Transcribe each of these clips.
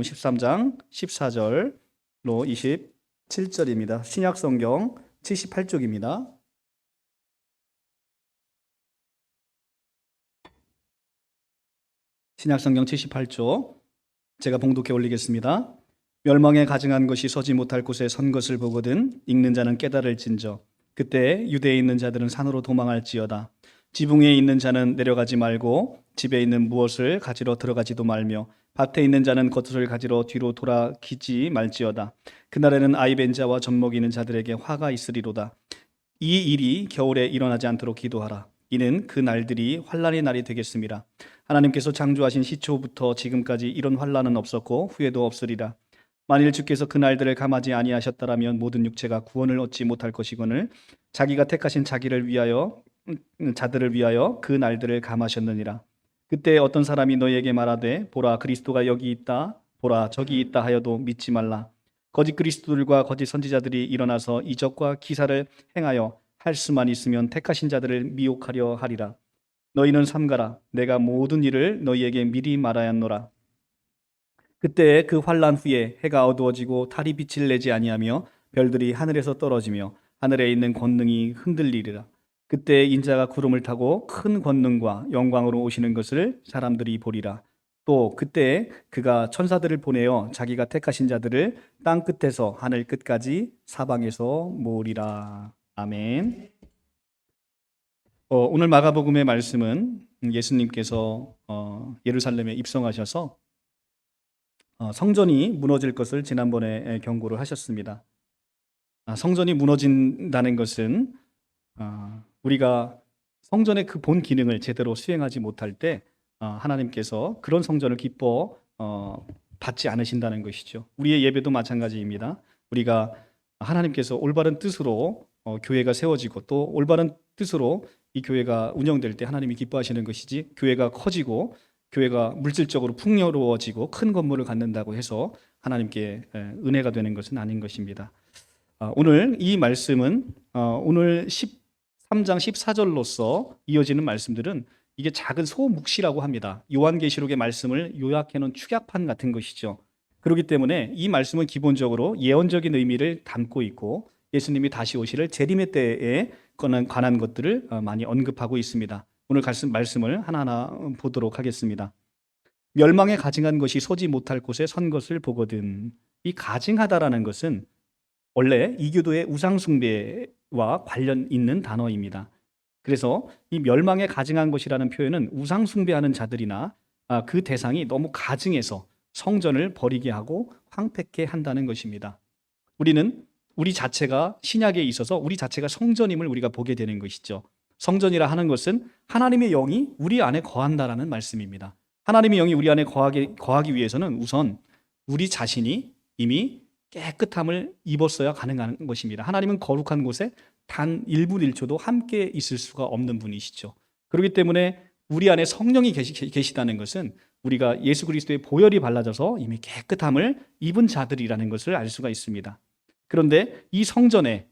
마가복음 13장 14절로 27절입니다. 신약성경 78쪽입니다. 신약성경 78쪽 제가 봉독해 올리겠습니다. 멸망에 가증한 것이 서지 못할 곳에 선 것을 보거든 읽는 자는 깨달을진저 그때 유대에 있는 자들은 산으로 도망할지어다. 지붕 위에 있는 자는 내려가지 말고 집에 있는 무엇을 가지러 들어가지도 말며 밭에 있는 자는 겉옷을 가지러 뒤로 돌아키지 말지어다. 그날에는 아이 벤 자와 젖 먹이는 자들에게 화가 있으리로다. 이 일이 겨울에 일어나지 않도록 기도하라. 이는 그 날들이 환난의 날이 되겠습니다. 하나님께서 창조하신 시초부터 지금까지 이런 환난은 없었고 후에도 없으리라. 만일 주께서 그 날들을 감하지 아니하셨다라면 모든 육체가 구원을 얻지 못할 것이거늘 자기가 택하신 자들을 위하여 그 날들을 감하셨느니라. 그때 어떤 사람이 너희에게 말하되 보라 그리스도가 여기 있다 보라 저기 있다 하여도 믿지 말라. 거짓 그리스도들과 거짓 선지자들이 일어나서 이적과 기사를 행하여 할 수만 있으면 택하신 자들을 미혹하려 하리라. 너희는 삼가라. 내가 모든 일을 너희에게 미리 말하였노라. 그때 그 환난 후에 해가 어두워지고 달이 빛을 내지 아니하며 별들이 하늘에서 떨어지며 하늘에 있는 권능이 흔들리리라. 그때 인자가 구름을 타고 큰 권능과 영광으로 오시는 것을 사람들이 보리라. 또 그때 그가 천사들을 보내어 자기가 택하신 자들을 땅 끝에서 하늘 끝까지 사방에서 모으리라. 아멘. 오늘 마가복음의 말씀은 예수님께서 예루살렘에 입성하셔서 성전이 무너질 것을 지난번에 경고를 하셨습니다. 성전이 무너진다는 것은 우리가 성전의 그 본 기능을 제대로 수행하지 못할 때 하나님께서 그런 성전을 기뻐 받지 않으신다는 것이죠. 우리의 예배도 마찬가지입니다. 우리가 하나님께서 올바른 뜻으로 교회가 세워지고 또 올바른 뜻으로 이 교회가 운영될 때 하나님이 기뻐하시는 것이지, 교회가 커지고 교회가 물질적으로 풍요로워지고 큰 건물을 갖는다고 해서 하나님께 은혜가 되는 것은 아닌 것입니다. 오늘 이 말씀은 오늘 13장 14절로서 이어지는 말씀들은 이게 작은 소묵시라고 합니다. 요한계시록의 말씀을 요약해 놓은 축약판 같은 것이죠. 그렇기 때문에 이 말씀은 기본적으로 예언적인 의미를 담고 있고 예수님이 다시 오실 재림의 때에 관한 것들을 많이 언급하고 있습니다. 오늘 말씀을 하나하나 보도록 하겠습니다. 멸망에 가증한 것이 서지 못할 곳에 선 것을 보거든. 이 가증하다라는 것은 원래 이교도의 우상숭배와 관련 있는 단어입니다. 그래서 이 멸망에 가증한 것이라는 표현은 우상숭배하는 자들이나 그 대상이 너무 가증해서 성전을 버리게 하고 황폐케 한다는 것입니다. 우리는 우리 자체가 신약에 있어서 우리 자체가 성전임을 우리가 보게 되는 것이죠. 성전이라 하는 것은 하나님의 영이 우리 안에 거한다라는 말씀입니다. 하나님의 영이 우리 안에 거하기 위해서는 우선 우리 자신이 이미 깨끗함을 입었어야 가능한 것입니다. 하나님은 거룩한 곳에 단 1분 1초도 함께 있을 수가 없는 분이시죠. 그렇기 때문에 우리 안에 성령이 계시다는 것은 우리가 예수 그리스도의 보혈이 발라져서 이미 깨끗함을 입은 자들이라는 것을 알 수가 있습니다. 그런데 이 성전에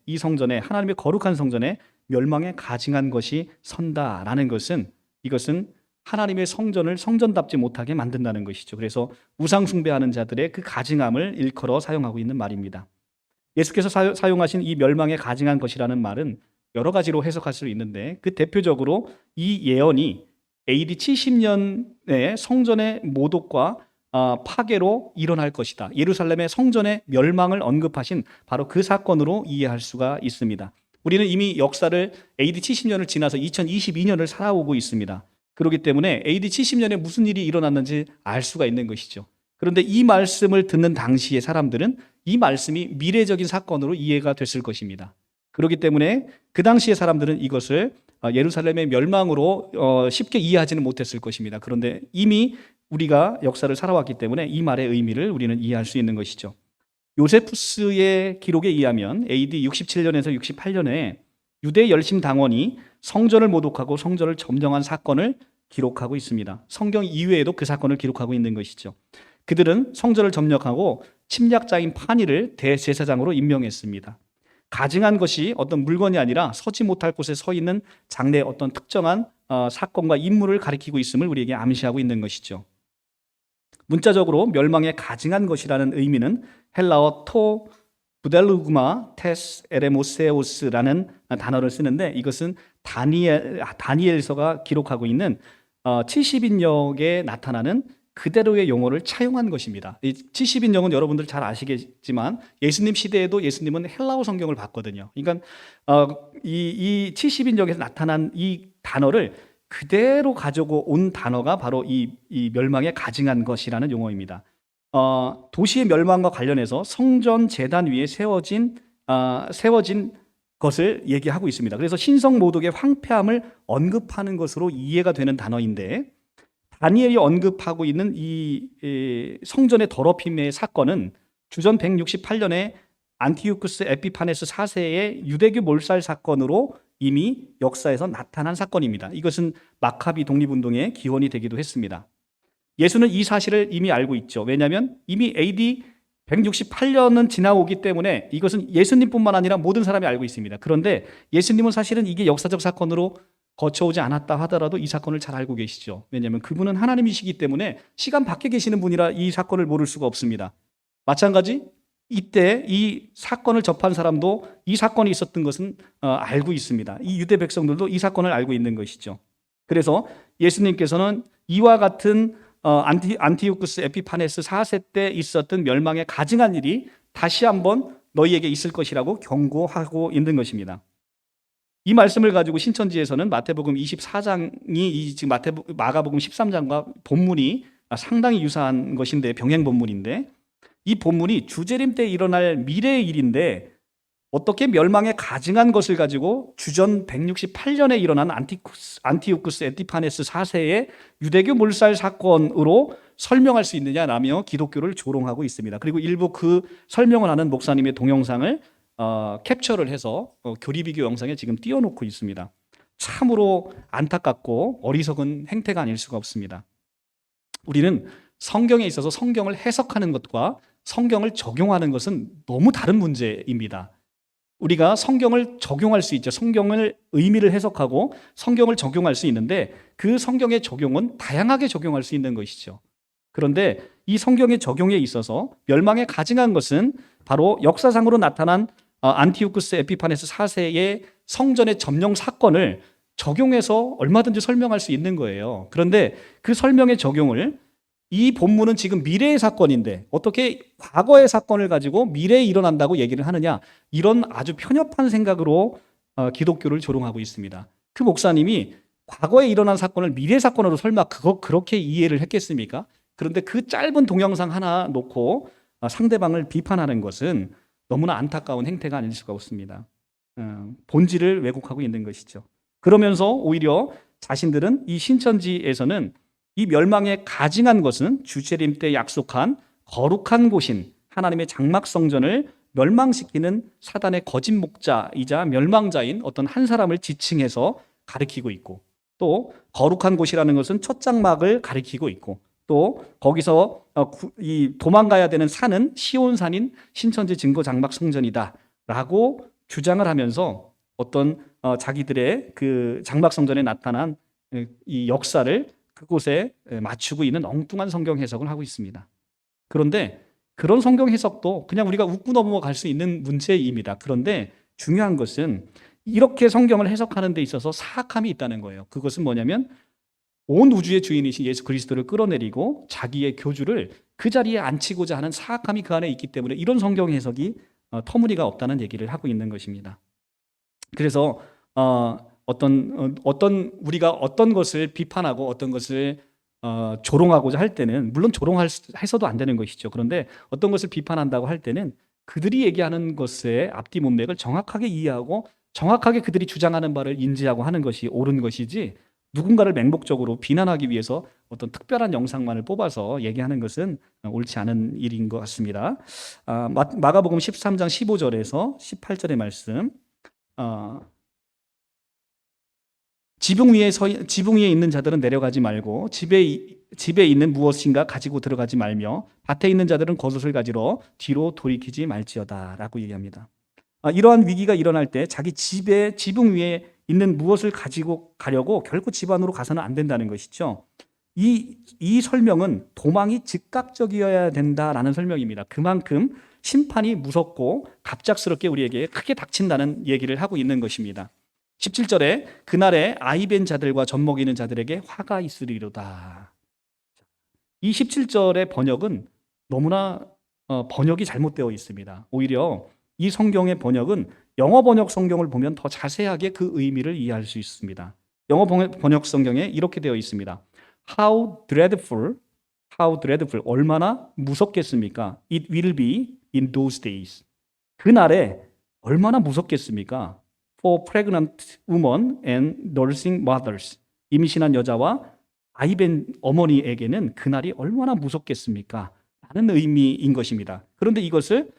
하나님의 거룩한 성전에 멸망에 가증한 것이 선다라는 것은 이것은 하나님의 성전을 성전답지 못하게 만든다는 것이죠. 그래서 우상 숭배하는 자들의 그 가증함을 일컬어 사용하고 있는 말입니다. 예수께서 사용하신 이 멸망에 가증한 것이라는 말은 여러 가지로 해석할 수 있는데 그 대표적으로 이 예언이 AD 70년에 성전의 모독과 파괴로 일어날 것이다. 예루살렘의 성전의 멸망을 언급하신 바로 그 사건으로 이해할 수가 있습니다. 우리는 이미 역사를 AD 70년을 지나서 2022년을 살아오고 있습니다. 그렇기 때문에 AD 70년에 무슨 일이 일어났는지 알 수가 있는 것이죠. 그런데 이 말씀을 듣는 당시의 사람들은 이 말씀이 미래적인 사건으로 이해가 됐을 것입니다. 그렇기 때문에 그 당시의 사람들은 이것을 예루살렘의 멸망으로 쉽게 이해하지는 못했을 것입니다. 그런데 이미 우리가 역사를 살아왔기 때문에 이 말의 의미를 우리는 이해할 수 있는 것이죠. 요세푸스의 기록에 의하면 AD 67년에서 68년에 유대 열심 당원이 성전을 모독하고 성전을 점령한 사건을 기록하고 있습니다. 성경 이외에도 그 사건을 기록하고 있는 것이죠. 그들은 성전을 점령하고 침략자인 파니를 대제사장으로 임명했습니다. 가증한 것이 어떤 물건이 아니라 서지 못할 곳에 서 있는 장래의 어떤 특정한 사건과 인물을 가리키고 있음을 우리에게 암시하고 있는 것이죠. 문자적으로 멸망에 가증한 것이라는 의미는 헬라어 토 부델루그마 테스 에레모세오스라는 단어를 쓰는데, 이것은 다니엘서가 기록하고 있는 70인역에 나타나는 그대로의 용어를 차용한 것입니다. 이 70인역은 여러분들 잘 아시겠지만 예수님 시대에도 예수님은 헬라어 성경을 봤거든요. 그러니까 이 70인역에서 나타난 이 단어를 그대로 가지고 온 단어가 바로 이 멸망에 가증한 것이라는 용어입니다. 도시의 멸망과 관련해서 성전 제단 위에 세워진 것을 얘기하고 있습니다. 그래서 신성 모독의 황폐함을 언급하는 것으로 이해가 되는 단어인데, 다니엘이 언급하고 있는 이 성전의 더럽힘의 사건은 주전 168년에 안티오쿠스 에피파네스 4세의 유대교 몰살 사건으로 이미 역사에서 나타난 사건입니다. 이것은 마카비 독립운동의 기원이 되기도 했습니다. 예수는 이 사실을 이미 알고 있죠. 왜냐하면 이미 AD 168년은 지나오기 때문에 이것은 예수님뿐만 아니라 모든 사람이 알고 있습니다. 그런데 예수님은 사실은 이게 역사적 사건으로 거쳐오지 않았다 하더라도 이 사건을 잘 알고 계시죠. 왜냐하면 그분은 하나님이시기 때문에 시간 밖에 계시는 분이라 이 사건을 모를 수가 없습니다. 마찬가지 이때 이 사건을 접한 사람도 이 사건이 있었던 것은 알고 있습니다. 이 유대 백성들도 이 사건을 알고 있는 것이죠. 그래서 예수님께서는 이와 같은 안티오쿠스 에피파네스 4세 때 있었던 멸망에 가증한 일이 다시 한번 너희에게 있을 것이라고 경고하고 있는 것입니다. 이 말씀을 가지고 신천지에서는 마태복음 24장이 지금 마가복음 13장과 본문이 상당히 유사한 것인데, 병행 본문인데, 이 본문이 주재림 때 일어날 미래의 일인데 어떻게 멸망에 가증한 것을 가지고 주전 168년에 일어난 안티오쿠스 에피파네스 4세의 유대교 몰살 사건으로 설명할 수 있느냐라며 기독교를 조롱하고 있습니다. 그리고 일부 그 설명을 하는 목사님의 동영상을 캡처를 해서 교리비교 영상에 지금 띄워놓고 있습니다. 참으로 안타깝고 어리석은 행태가 아닐 수가 없습니다. 우리는 성경에 있어서 성경을 해석하는 것과 성경을 적용하는 것은 너무 다른 문제입니다. 우리가 성경을 적용할 수 있죠. 성경을 의미를 해석하고 성경을 적용할 수 있는데 그 성경의 적용은 다양하게 적용할 수 있는 것이죠. 그런데 이 성경의 적용에 있어서 멸망에 가증한 것은 바로 역사상으로 나타난 안티오쿠스 에피파네스 4세의 성전의 점령 사건을 적용해서 얼마든지 설명할 수 있는 거예요. 그런데 그 설명의 적용을, 이 본문은 지금 미래의 사건인데 어떻게 과거의 사건을 가지고 미래에 일어난다고 얘기를 하느냐, 이런 아주 편협한 생각으로 기독교를 조롱하고 있습니다. 그 목사님이 과거에 일어난 사건을 미래 사건으로 설마 그렇게 이해를 했겠습니까? 그런데 그 짧은 동영상 하나 놓고 상대방을 비판하는 것은 너무나 안타까운 행태가 아닐 수가 없습니다. 본질을 왜곡하고 있는 것이죠. 그러면서 오히려 자신들은 이 신천지에서는 이 멸망에 가증한 것은 주재림 때 약속한 거룩한 곳인 하나님의 장막 성전을 멸망시키는 사단의 거짓 목자이자 멸망자인 어떤 한 사람을 지칭해서 가리키고 있고, 또 거룩한 곳이라는 것은 첫 장막을 가리키고 있고, 또 거기서 이 도망가야 되는 산은 시온산인 신천지 증거 장막 성전이다 라고 주장을 하면서 어떤 자기들의 그 장막 성전에 나타난 이 역사를 그곳에 맞추고 있는 엉뚱한 성경 해석을 하고 있습니다. 그런데 그런 성경 해석도 그냥 우리가 웃고 넘어갈 수 있는 문제입니다. 그런데 중요한 것은 이렇게 성경을 해석하는 데 있어서 사악함이 있다는 거예요. 그것은 뭐냐면 온 우주의 주인이신 예수 그리스도를 끌어내리고 자기의 교주를 그 자리에 앉히고자 하는 사악함이 그 안에 있기 때문에 이런 성경 해석이 터무니가 없다는 얘기를 하고 있는 것입니다. 그래서 우리가 어떤 것을 비판하고 어떤 것을 조롱하고자 할 때는, 물론 조롱해서도 안 되는 것이죠. 그런데 어떤 것을 비판한다고 할 때는 그들이 얘기하는 것의 앞뒤 문맥을 정확하게 이해하고 정확하게 그들이 주장하는 바를 인지하고 하는 것이 옳은 것이지, 누군가를 맹목적으로 비난하기 위해서 어떤 특별한 영상만을 뽑아서 얘기하는 것은 옳지 않은 일인 것 같습니다. 마가복음 13장 15절에서 18절의 말씀, 지붕 위에 있는 자들은 내려가지 말고 집에 있는 무엇인가 가지고 들어가지 말며 밭에 있는 자들은 겉옷을 가지러 뒤로 돌이키지 말지어다 라고 얘기합니다. 이러한 위기가 일어날 때 자기 지붕 위에 있는 무엇을 가지고 가려고 결코 집 안으로 가서는 안 된다는 것이죠. 이 설명은 도망이 즉각적이어야 된다라는 설명입니다. 그만큼 심판이 무섭고 갑작스럽게 우리에게 크게 닥친다는 얘기를 하고 있는 것입니다. 17절에 그날에 아이벤 자들과 젖먹이는 자들에게 화가 있으리로다. 이 17절의 번역은 너무나 번역이 잘못되어 있습니다. 오히려 이 성경의 번역은 영어 번역 성경을 보면 더 자세하게 그 의미를 이해할 수 있습니다. 영어 번역 성경에 이렇게 되어 있습니다. How dreadful, 얼마나 무섭겠습니까? It will be in those days. 그날에 얼마나 무섭겠습니까? For pregnant women and nursing mothers. 임신한 여자와 아이벤 어머니에게는 그날이 얼마나 무섭겠습니까? 라는 의미인 것입니다. 그런데 이것을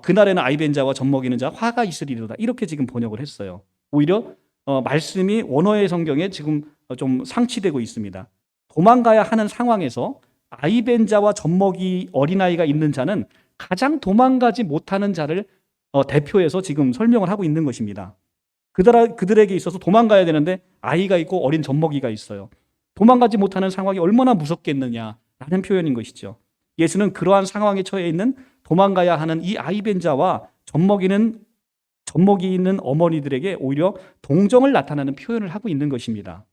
그날에는 아이벤 자와 젖먹이는 자 화가 있으리로다 이렇게 지금 번역을 했어요. 오히려 말씀이 원어의 성경에 지금 좀 상치되고 있습니다. 도망가야 하는 상황에서 아이벤 자와 젖먹이 어린아이가 있는 자는 가장 도망가지 못하는 자를 대표해서 지금 설명을 하고 있는 것입니다. 그들에게 있어서 도망가야 되는데 아이가 있고 어린 젖먹이가 있어요. 도망가지 못하는 상황이 얼마나 무섭겠느냐라는 표현인 것이죠. 예수는 그러한 상황에 처해 있는 도망가야 하는 이 아이벤 자와 젖먹이 있는 어머니들에게 오히려 동정을 나타내는 표현을 하고 있는 것입니다.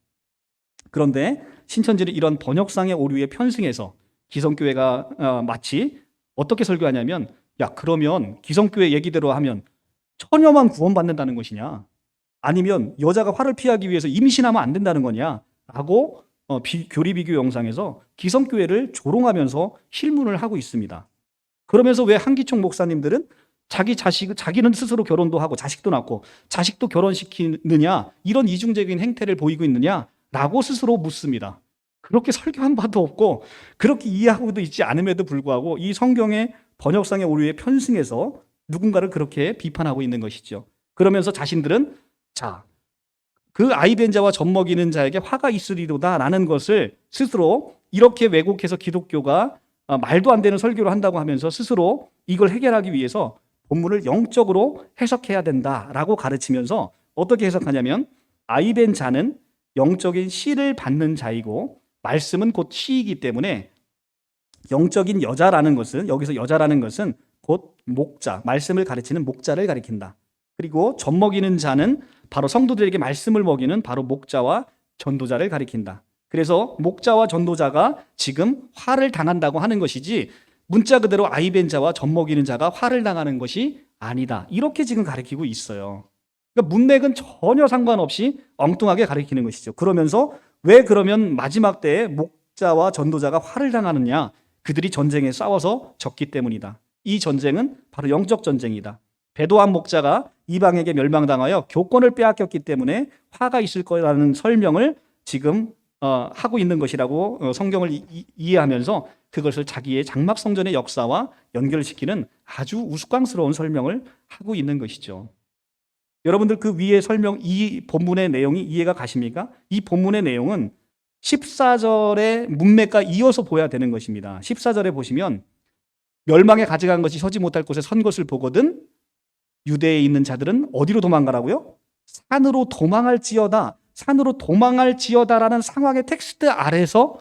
그런데 신천지는 이런 번역상의 오류에 편승해서 기성교회가 마치 어떻게 설교하냐면 그러면 기성교회 얘기대로 하면 처녀만 구원받는다는 것이냐? 아니면 여자가 화를 피하기 위해서 임신하면 안 된다는 거냐? 라고 교리 비교 영상에서 기성교회를 조롱하면서 실문을 하고 있습니다. 그러면서 왜 한기총 목사님들은 자기는 스스로 결혼도 하고 자식도 낳고 자식도 결혼시키느냐 이런 이중적인 행태를 보이고 있느냐라고 스스로 묻습니다. 그렇게 설교한 바도 없고 그렇게 이해하고도 있지 않음에도 불구하고 이 성경의 번역상의 오류에 편승해서 누군가를 그렇게 비판하고 있는 것이죠. 그러면서 자신들은 그 아이벤 자와 젖먹이는 자에게 화가 있으리로다라는 것을 스스로 이렇게 왜곡해서 기독교가 말도 안 되는 설교를 한다고 하면서 스스로 이걸 해결하기 위해서 본문을 영적으로 해석해야 된다라고 가르치면서 어떻게 해석하냐면 아이벤 자는 영적인 씨를 받는 자이고 말씀은 곧 씨이기 때문에 영적인 여자라는 것은 여기서 여자라는 것은 곧 목자, 말씀을 가르치는 목자를 가리킨다. 그리고 젖먹이는 자는 바로 성도들에게 말씀을 먹이는 바로 목자와 전도자를 가리킨다. 그래서 목자와 전도자가 지금 화를 당한다고 하는 것이지 문자 그대로 아이벤 자와 젖먹이는 자가 화를 당하는 것이 아니다. 이렇게 지금 가리키고 있어요. 그러니까 문맥은 전혀 상관없이 엉뚱하게 가리키는 것이죠. 그러면서 왜 그러면 마지막 때에 목자와 전도자가 화를 당하느냐? 그들이 전쟁에 싸워서 졌기 때문이다. 이 전쟁은 바로 영적 전쟁이다. 배도한 목자가 이방에게 멸망당하여 교권을 빼앗겼기 때문에 화가 있을 거라는 설명을 지금 하고 있는 것이라고 성경을 이해하면서 그것을 자기의 장막 성전의 역사와 연결시키는 아주 우스꽝스러운 설명을 하고 있는 것이죠. 여러분들 그 위에 설명 이 본문의 내용이 이해가 가십니까? 이 본문의 내용은 14절의 문맥과 이어서 보아야 되는 것입니다. 14절에 보시면 멸망에 가져간 것이 서지 못할 곳에 선 것을 보거든 유대에 있는 자들은 어디로 도망가라고요? 산으로 도망할지어다라는 상황의 텍스트 아래서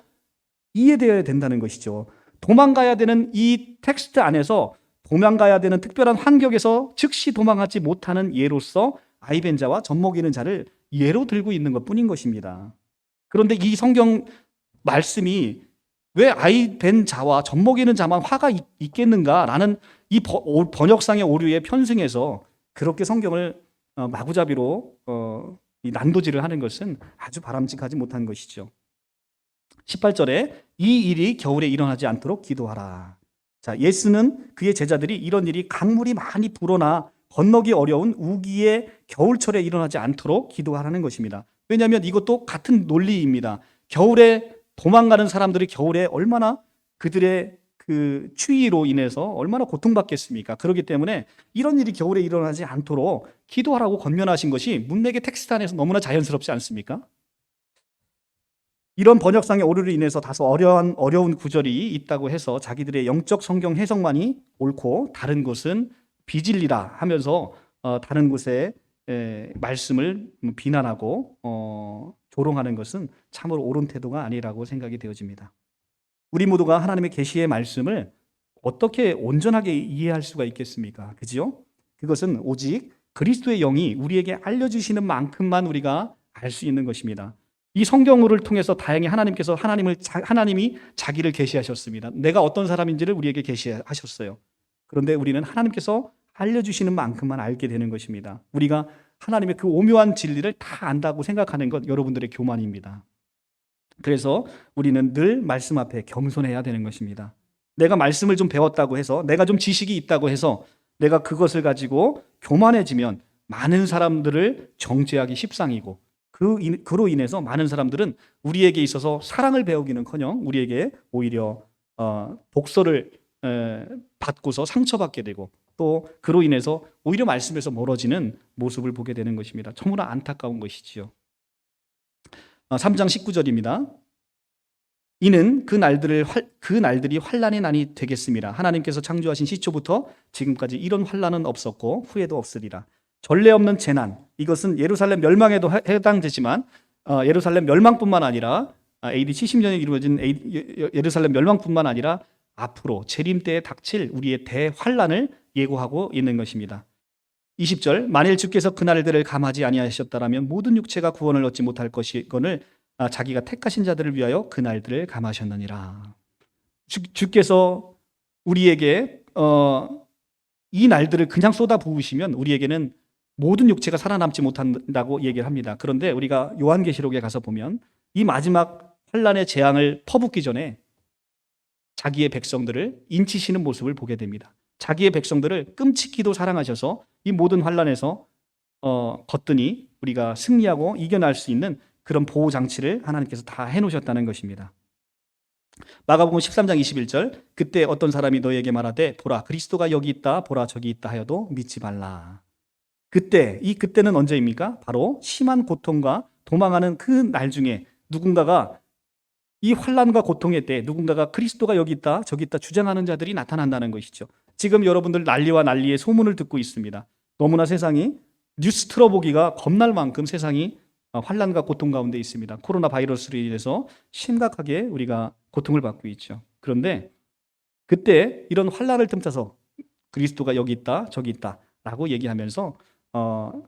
이해되어야 된다는 것이죠. 도망가야 되는 이 텍스트 안에서 도망가야 되는 특별한 환경에서 즉시 도망하지 못하는 예로서 아이벤 자와 젖먹이는 자를 예로 들고 있는 것뿐인 것입니다. 그런데 이 성경 말씀이 왜 아이벤 자와 젖먹이는 자만 화가 있겠는가라는 이 번역상의 오류에 편승해서 그렇게 성경을 마구잡이로 난도질을 하는 것은 아주 바람직하지 못한 것이죠. 18절에 이 일이 겨울에 일어나지 않도록 기도하라. 자, 예수는 그의 제자들이 이런 일이 강물이 많이 불어나 건너기 어려운 우기의 겨울철에 일어나지 않도록 기도하라는 것입니다. 왜냐하면 이것도 같은 논리입니다. 겨울에 도망가는 사람들이 겨울에 얼마나 그들의 그 추위로 인해서 얼마나 고통받겠습니까? 그렇기 때문에 이런 일이 겨울에 일어나지 않도록 기도하라고 권면하신 것이 문맥의 텍스트 안에서 너무나 자연스럽지 않습니까? 이런 번역상의 오류로 인해서 다소 어려운 구절이 있다고 해서 자기들의 영적 성경 해석만이 옳고 다른 것은 비진리라 하면서 다른 곳의 말씀을 비난하고 조롱하는 것은 참으로 옳은 태도가 아니라고 생각이 되어집니다. 우리 모두가 하나님의 계시의 말씀을 어떻게 온전하게 이해할 수가 있겠습니까? 그죠? 그것은 오직 그리스도의 영이 우리에게 알려주시는 만큼만 우리가 알 수 있는 것입니다. 이 성경을 통해서 다행히 하나님이 자기를 계시하셨습니다. 내가 어떤 사람인지를 우리에게 계시하셨어요. 그런데 우리는 하나님께서 알려주시는 만큼만 알게 되는 것입니다. 우리가 하나님의 그 오묘한 진리를 다 안다고 생각하는 것 여러분들의 교만입니다. 그래서 우리는 늘 말씀 앞에 겸손해야 되는 것입니다. 내가 말씀을 좀 배웠다고 해서, 내가 좀 지식이 있다고 해서 내가 그것을 가지고 교만해지면 많은 사람들을 정죄하기 십상이고, 그로 인해서 많은 사람들은 우리에게 있어서 사랑을 배우기는커녕 우리에게 오히려 독서를 받고서 상처받게 되고, 또 그로 인해서 오히려 말씀에서 멀어지는 모습을 보게 되는 것입니다. 너무나 안타까운 것이지요. 3장 19절입니다. 이는 그 날들이 환난의 난이 되겠습니다. 하나님께서 창조하신 시초부터 지금까지 이런 환난은 없었고 후에도 없으리라. 전례 없는 재난, 이것은 예루살렘 멸망에도 해당되지만 예루살렘 멸망뿐만 아니라 AD 70년에 이루어진 예루살렘 멸망뿐만 아니라 앞으로 재림 때에 닥칠 우리의 대환난을 예고하고 있는 것입니다. 20절, 만일 주께서 그 날들을 감하지 아니하셨다라면 모든 육체가 구원을 얻지 못할 것이거늘 자기가 택하신 자들을 위하여 그 날들을 감하셨느니라. 주께서 우리에게 이 날들을 그냥 쏟아 부으시면 우리에게는 모든 육체가 살아남지 못한다고 얘기를 합니다. 그런데 우리가 요한계시록에 가서 보면 이 마지막 환난의 재앙을 퍼붓기 전에 자기의 백성들을 인치시는 모습을 보게 됩니다. 자기의 백성들을 끔찍히도 사랑하셔서 이 모든 환난에서 거뜬히 우리가 승리하고 이겨낼 수 있는 그런 보호 장치를 하나님께서 다 해놓으셨다는 것입니다. 마가복음 13장 21절, 그때 어떤 사람이 너에게 말하되 보라 그리스도가 여기 있다, 보라 저기 있다 하여도 믿지 말라. 그때는 언제입니까? 바로 심한 고통과 도망하는 그 날 중에 누군가가 이 환난과 고통의 때 누군가가 그리스도가 여기 있다 저기 있다 주장하는 자들이 나타난다는 것이죠. 지금 여러분들 난리와 난리의 소문을 듣고 있습니다. 너무나 세상이 뉴스 틀어보기가 겁날 만큼 세상이 환난과 고통 가운데 있습니다. 코로나 바이러스로 인해서 심각하게 우리가 고통을 받고 있죠. 그런데 그때 이런 환난을 틈타서 그리스도가 여기 있다 저기 있다 라고 얘기하면서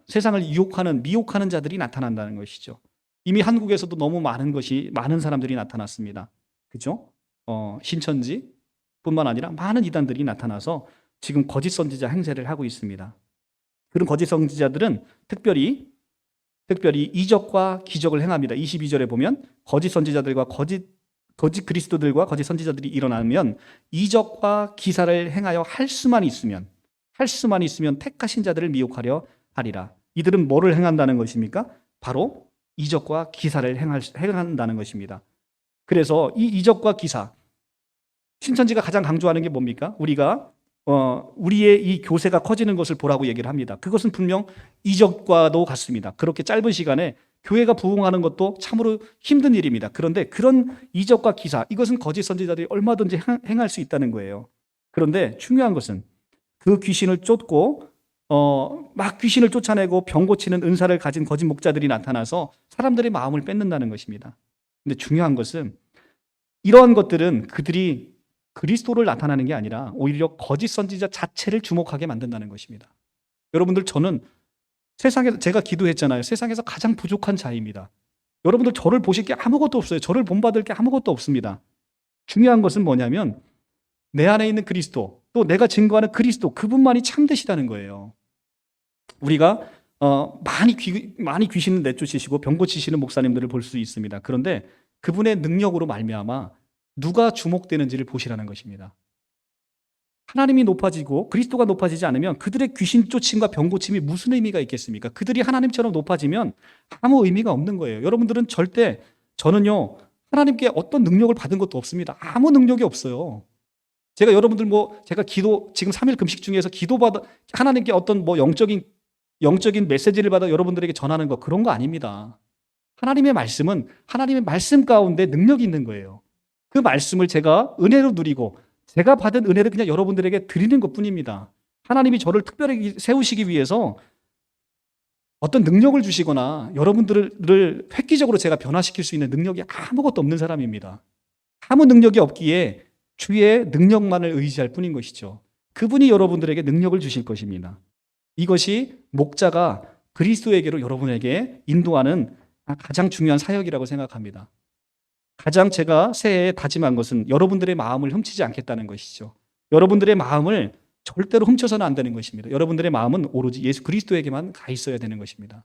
세상을 미혹하는 자들이 나타난다는 것이죠. 이미 한국에서도 너무 많은 사람들이 나타났습니다. 그죠? 신천지 뿐만 아니라 많은 이단들이 나타나서 지금 거짓 선지자 행세를 하고 있습니다. 그런 거짓 선지자들은 특별히 이적과 기적을 행합니다. 22절에 보면 거짓 선지자들과 거짓 그리스도들과 거짓 선지자들이 일어나면 이적과 기사를 행하여 할 수만 있으면 택하신 자들을 미혹하려 하리라. 이들은 뭐를 행한다는 것입니까? 바로 이적과 기사를 행한다는 것입니다. 그래서 이 이적과 기사, 신천지가 가장 강조하는 게 뭡니까? 우리의 이 교세가 커지는 것을 보라고 얘기를 합니다. 그것은 분명 이적과도 같습니다. 그렇게 짧은 시간에 교회가 부흥하는 것도 참으로 힘든 일입니다. 그런데 그런 이적과 기사, 이것은 거짓 선지자들이 얼마든지 행할 수 있다는 거예요. 그런데 중요한 것은 그 귀신을 쫓고 막 귀신을 쫓아내고 병 고치는 은사를 가진 거짓 목자들이 나타나서 사람들의 마음을 뺏는다는 것입니다. 근데 중요한 것은 이러한 것들은 그들이 그리스도를 나타나는 게 아니라 오히려 거짓 선지자 자체를 주목하게 만든다는 것입니다. 여러분들, 저는 세상에서, 제가 기도했잖아요. 세상에서 가장 부족한 자입니다. 여러분들, 저를 보실 게 아무것도 없어요. 저를 본받을 게 아무것도 없습니다. 중요한 것은 뭐냐면 내 안에 있는 그리스도, 또 내가 증거하는 그리스도, 그분만이 참되시다는 거예요. 우리가 많이 귀신을 내쫓으시고 병 고치시는 목사님들을 볼 수 있습니다. 그런데 그분의 능력으로 말미암아 누가 주목되는지를 보시라는 것입니다. 하나님이 높아지고 그리스도가 높아지지 않으면 그들의 귀신 쫓임과 병 고침이 무슨 의미가 있겠습니까? 그들이 하나님처럼 높아지면 아무 의미가 없는 거예요. 여러분들은 저는요, 하나님께 어떤 능력을 받은 것도 없습니다. 아무 능력이 없어요. 제가 여러분들 제가 지금 3일 금식 중에서 하나님께 어떤 영적인 메시지를 받아 여러분들에게 전하는 거, 그런 거 아닙니다. 하나님의 말씀은 하나님의 말씀 가운데 능력이 있는 거예요. 그 말씀을 제가 은혜로 누리고 제가 받은 은혜를 그냥 여러분들에게 드리는 것뿐입니다. 하나님이 저를 특별히 세우시기 위해서 어떤 능력을 주시거나 여러분들을 획기적으로 제가 변화시킬 수 있는 능력이 아무것도 없는 사람입니다. 아무 능력이 없기에 주의 능력만을 의지할 뿐인 것이죠. 그분이 여러분들에게 능력을 주실 것입니다. 이것이 목자가 그리스도에게로 여러분에게 인도하는 가장 중요한 사역이라고 생각합니다. 가장 제가 새해에 다짐한 것은 여러분들의 마음을 훔치지 않겠다는 것이죠. 여러분들의 마음을 절대로 훔쳐서는 안 되는 것입니다. 여러분들의 마음은 오로지 예수 그리스도에게만 가 있어야 되는 것입니다.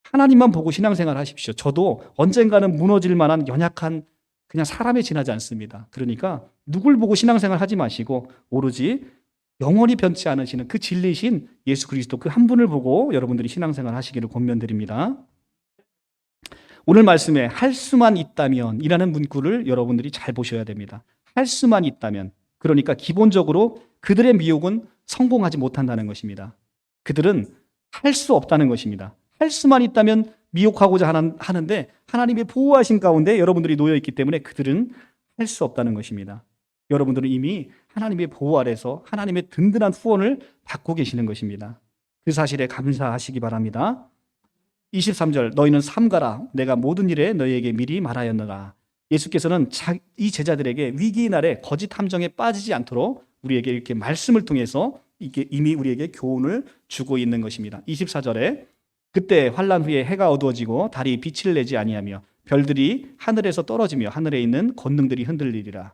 하나님만 보고 신앙생활 하십시오. 저도 언젠가는 무너질 만한 연약한 그냥 사람에 지나지 않습니다. 그러니까 누굴 보고 신앙생활 하지 마시고 오로지 영원히 변치 않으시는 그 진리신 예수 그리스도 그 한 분을 보고 여러분들이 신앙생활 하시기를 권면드립니다. 오늘 말씀에 할 수만 있다면 이라는 문구를 여러분들이 잘 보셔야 됩니다. 할 수만 있다면, 그러니까 기본적으로 그들의 미혹은 성공하지 못한다는 것입니다. 그들은 할 수 없다는 것입니다. 할 수만 있다면 미혹하고자 하는데 하나님의 보호하신 가운데 여러분들이 놓여 있기 때문에 그들은 할 수 없다는 것입니다. 여러분들은 이미 하나님의 보호 아래서 하나님의 든든한 후원을 받고 계시는 것입니다. 그 사실에 감사하시기 바랍니다. 23절 너희는 삼가라 내가 모든 일에 너희에게 미리 말하였느라. 예수께서는 이 제자들에게 위기의 날에 거짓 함정에 빠지지 않도록 우리에게 이렇게 말씀을 통해서 이게 이미 우리에게 교훈을 주고 있는 것입니다. 24절에 그때 환난 후에 해가 어두워지고 달이 빛을 내지 아니하며 별들이 하늘에서 떨어지며 하늘에 있는 권능들이 흔들리리라.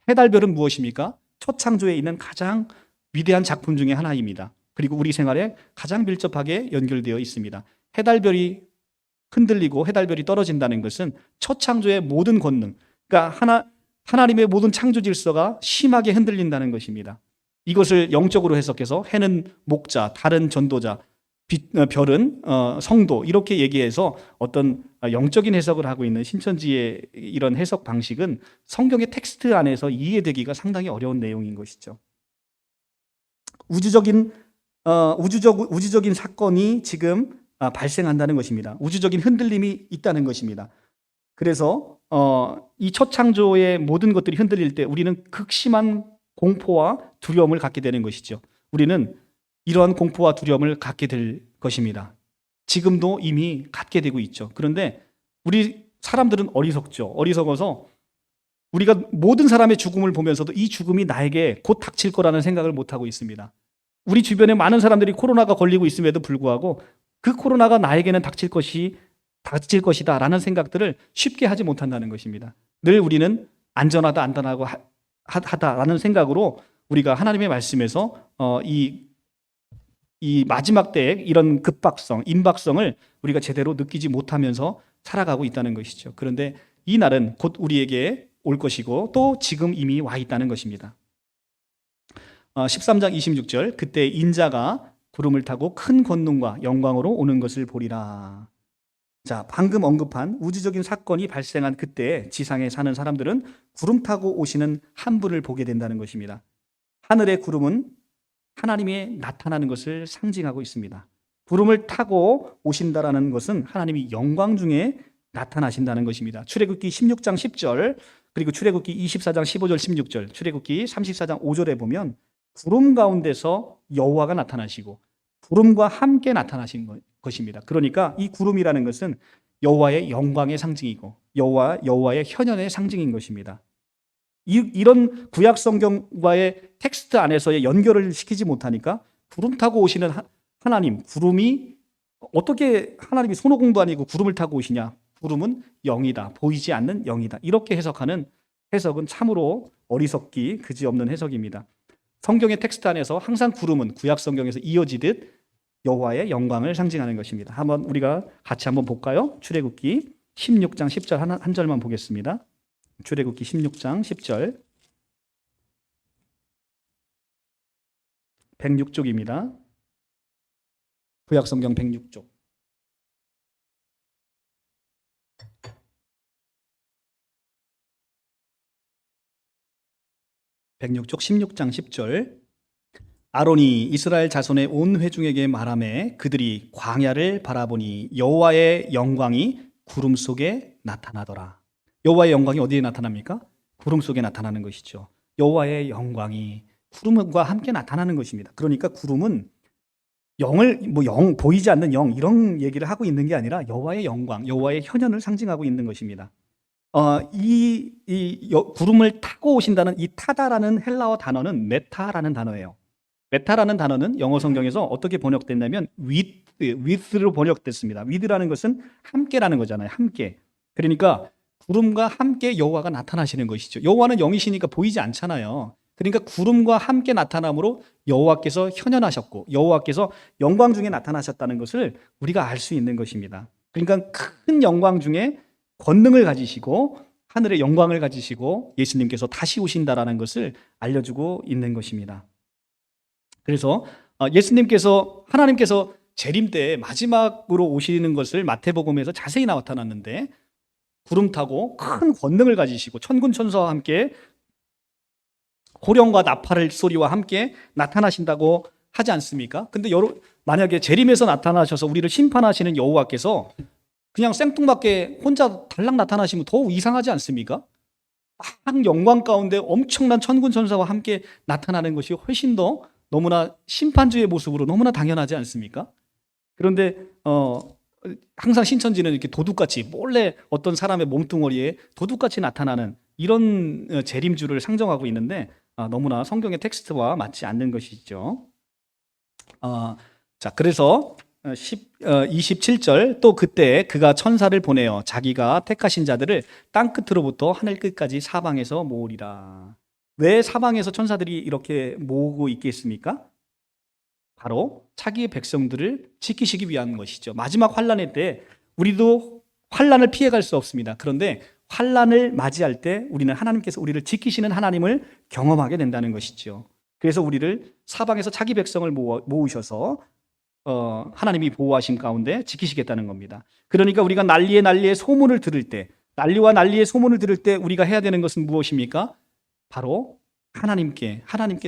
해달별은 무엇입니까? 첫 창조에 있는 가장 위대한 작품 중에 하나입니다. 그리고 우리 생활에 가장 밀접하게 연결되어 있습니다. 해달별이 흔들리고 해달별이 떨어진다는 것은 첫 창조의 모든 권능, 그러니까 하나님의 모든 창조 질서가 심하게 흔들린다는 것입니다. 이것을 영적으로 해석해서 해는 목자, 달은 전도자, 별은 성도 이렇게 얘기해서 어떤 영적인 해석을 하고 있는 신천지의 이런 해석 방식은 성경의 텍스트 안에서 이해되기가 상당히 어려운 내용인 것이죠. 우주적인 사건이 지금 발생한다는 것입니다. 우주적인 흔들림이 있다는 것입니다. 그래서 이 첫 창조의 모든 것들이 흔들릴 때 우리는 극심한 공포와 두려움을 갖게 되는 것이죠. 우리는 이러한 공포와 두려움을 갖게 될 것입니다. 지금도 이미 갖게 되고 있죠. 그런데 우리 사람들은 어리석죠. 어리석어서 우리가 모든 사람의 죽음을 보면서도 이 죽음이 나에게 곧 닥칠 거라는 생각을 못하고 있습니다. 우리 주변에 많은 사람들이 코로나가 걸리고 있음에도 불구하고 그 코로나가 나에게는 닥칠 것이다 라는 생각들을 쉽게 하지 못한다는 것입니다. 늘 우리는 안전하다고 하다라는 생각으로 우리가 하나님의 말씀에서 이 마지막 때의 이런 급박성, 임박성을 우리가 제대로 느끼지 못하면서 살아가고 있다는 것이죠. 그런데 이 날은 곧 우리에게 올 것이고 또 지금 이미 와 있다는 것입니다. 13장 26절 그때 인자가 구름을 타고 큰 권능과 영광으로 오는 것을 보리라. 자, 방금 언급한 우주적인 사건이 발생한 그때 지상에 사는 사람들은 구름 타고 오시는 한 분을 보게 된다는 것입니다. 하늘의 구름은 하나님이 나타나는 것을 상징하고 있습니다. 구름을 타고 오신다라는 것은 하나님이 영광 중에 나타나신다는 것입니다. 출애굽기 16장 10절 그리고 출애굽기 24장 15절 16절 출애굽기 34장 5절에 보면 구름 가운데서 여호와가 나타나시고 구름과 함께 나타나신 것입니다. 그러니까 이 구름이라는 것은 여호와의 영광의 상징이고 여호와의 현현의 상징인 것입니다. 이런 구약 성경과의 텍스트 안에서의 연결을 시키지 못하니까 구름 타고 오시는 하나님, 구름이 어떻게 하나님이 손오공도 아니고 구름을 타고 오시냐? 구름은 영이다, 보이지 않는 영이다. 이렇게 해석하는 해석은 참으로 어리석기 그지없는 해석입니다. 성경의 텍스트 안에서 항상 구름은 구약 성경에서 이어지듯 여호와의 영광을 상징하는 것입니다. 한번 우리가 같이 한번 볼까요? 출애굽기 16장 10절 한 절만 보겠습니다. 출애굽기 16장 10절 106쪽입니다. 구약성경 106쪽. (106쪽) 16장 10절 아론이 이스라엘 자손의 온 회중에게 말하매 그들이 광야를 바라보니 여호와의 영광이 구름 속에 나타나더라. 여호와의 영광이 어디에 나타납니까? 구름 속에 나타나는 것이죠. 여호와의 영광이 구름과 함께 나타나는 것입니다. 그러니까 구름은 영을 뭐 영 보이지 않는 영 이런 얘기를 하고 있는 게 아니라 여호와의 영광, 여호와의 현현을 상징하고 있는 것입니다. 구름을 타고 오신다는 이 타다라는 헬라어 단어는 메타라는 단어예요. 메타라는 단어는 영어 성경에서 어떻게 번역됐냐면 with로 번역됐습니다. with라는 것은 함께라는 거잖아요. 함께. 그러니까 구름과 함께 여호와가 나타나시는 것이죠. 여호와는 영이시니까 보이지 않잖아요. 그러니까 구름과 함께 나타남으로 여호와께서 현현하셨고 여호와께서 영광 중에 나타나셨다는 것을 우리가 알 수 있는 것입니다. 그러니까 큰 영광 중에 권능을 가지시고 하늘의 영광을 가지시고 예수님께서 다시 오신다라는 것을 알려주고 있는 것입니다. 그래서 예수님께서 하나님께서 재림 때 마지막으로 오시는 것을 마태복음에서 자세히 나타났는데 구름 타고 큰 권능을 가지시고 천군 천사와 함께 호령과 나팔 소리와 함께 나타나신다고 하지 않습니까? 근데 만약에 재림에서 나타나셔서 우리를 심판하시는 여호와께서 그냥 생뚱맞게 혼자 달랑 나타나시면 더 이상하지 않습니까? 막 영광 가운데 엄청난 천군 천사와 함께 나타나는 것이 훨씬 더 너무나 심판주의 모습으로 너무나 당연하지 않습니까? 그런데 항상 신천지는 이렇게 도둑같이 몰래 어떤 사람의 몸뚱어리에 도둑같이 나타나는 이런 재림주를 상정하고 있는데 너무나 성경의 텍스트와 맞지 않는 것이죠. 자, 그래서 27절 또 그때 그가 천사를 보내어 자기가 택하신 자들을 땅 끝으로부터 하늘 끝까지 사방에서 모으리라. 왜 사방에서 천사들이 이렇게 모으고 있겠습니까? 바로 자기의 백성들을 지키시기 위한 것이죠. 마지막 환난의 때 우리도 환난을 피해갈 수 없습니다. 그런데 환난을 맞이할 때 우리는 하나님께서 우리를 지키시는 하나님을 경험하게 된다는 것이죠. 그래서 우리를 사방에서 자기 백성을 모으셔서 하나님이 보호하심 가운데 지키시겠다는 겁니다. 그러니까 우리가 난리의 소문을 들을 때, 난리와 난리의 소문을 들을 때 우리가 해야 되는 것은 무엇입니까? 바로 하나님께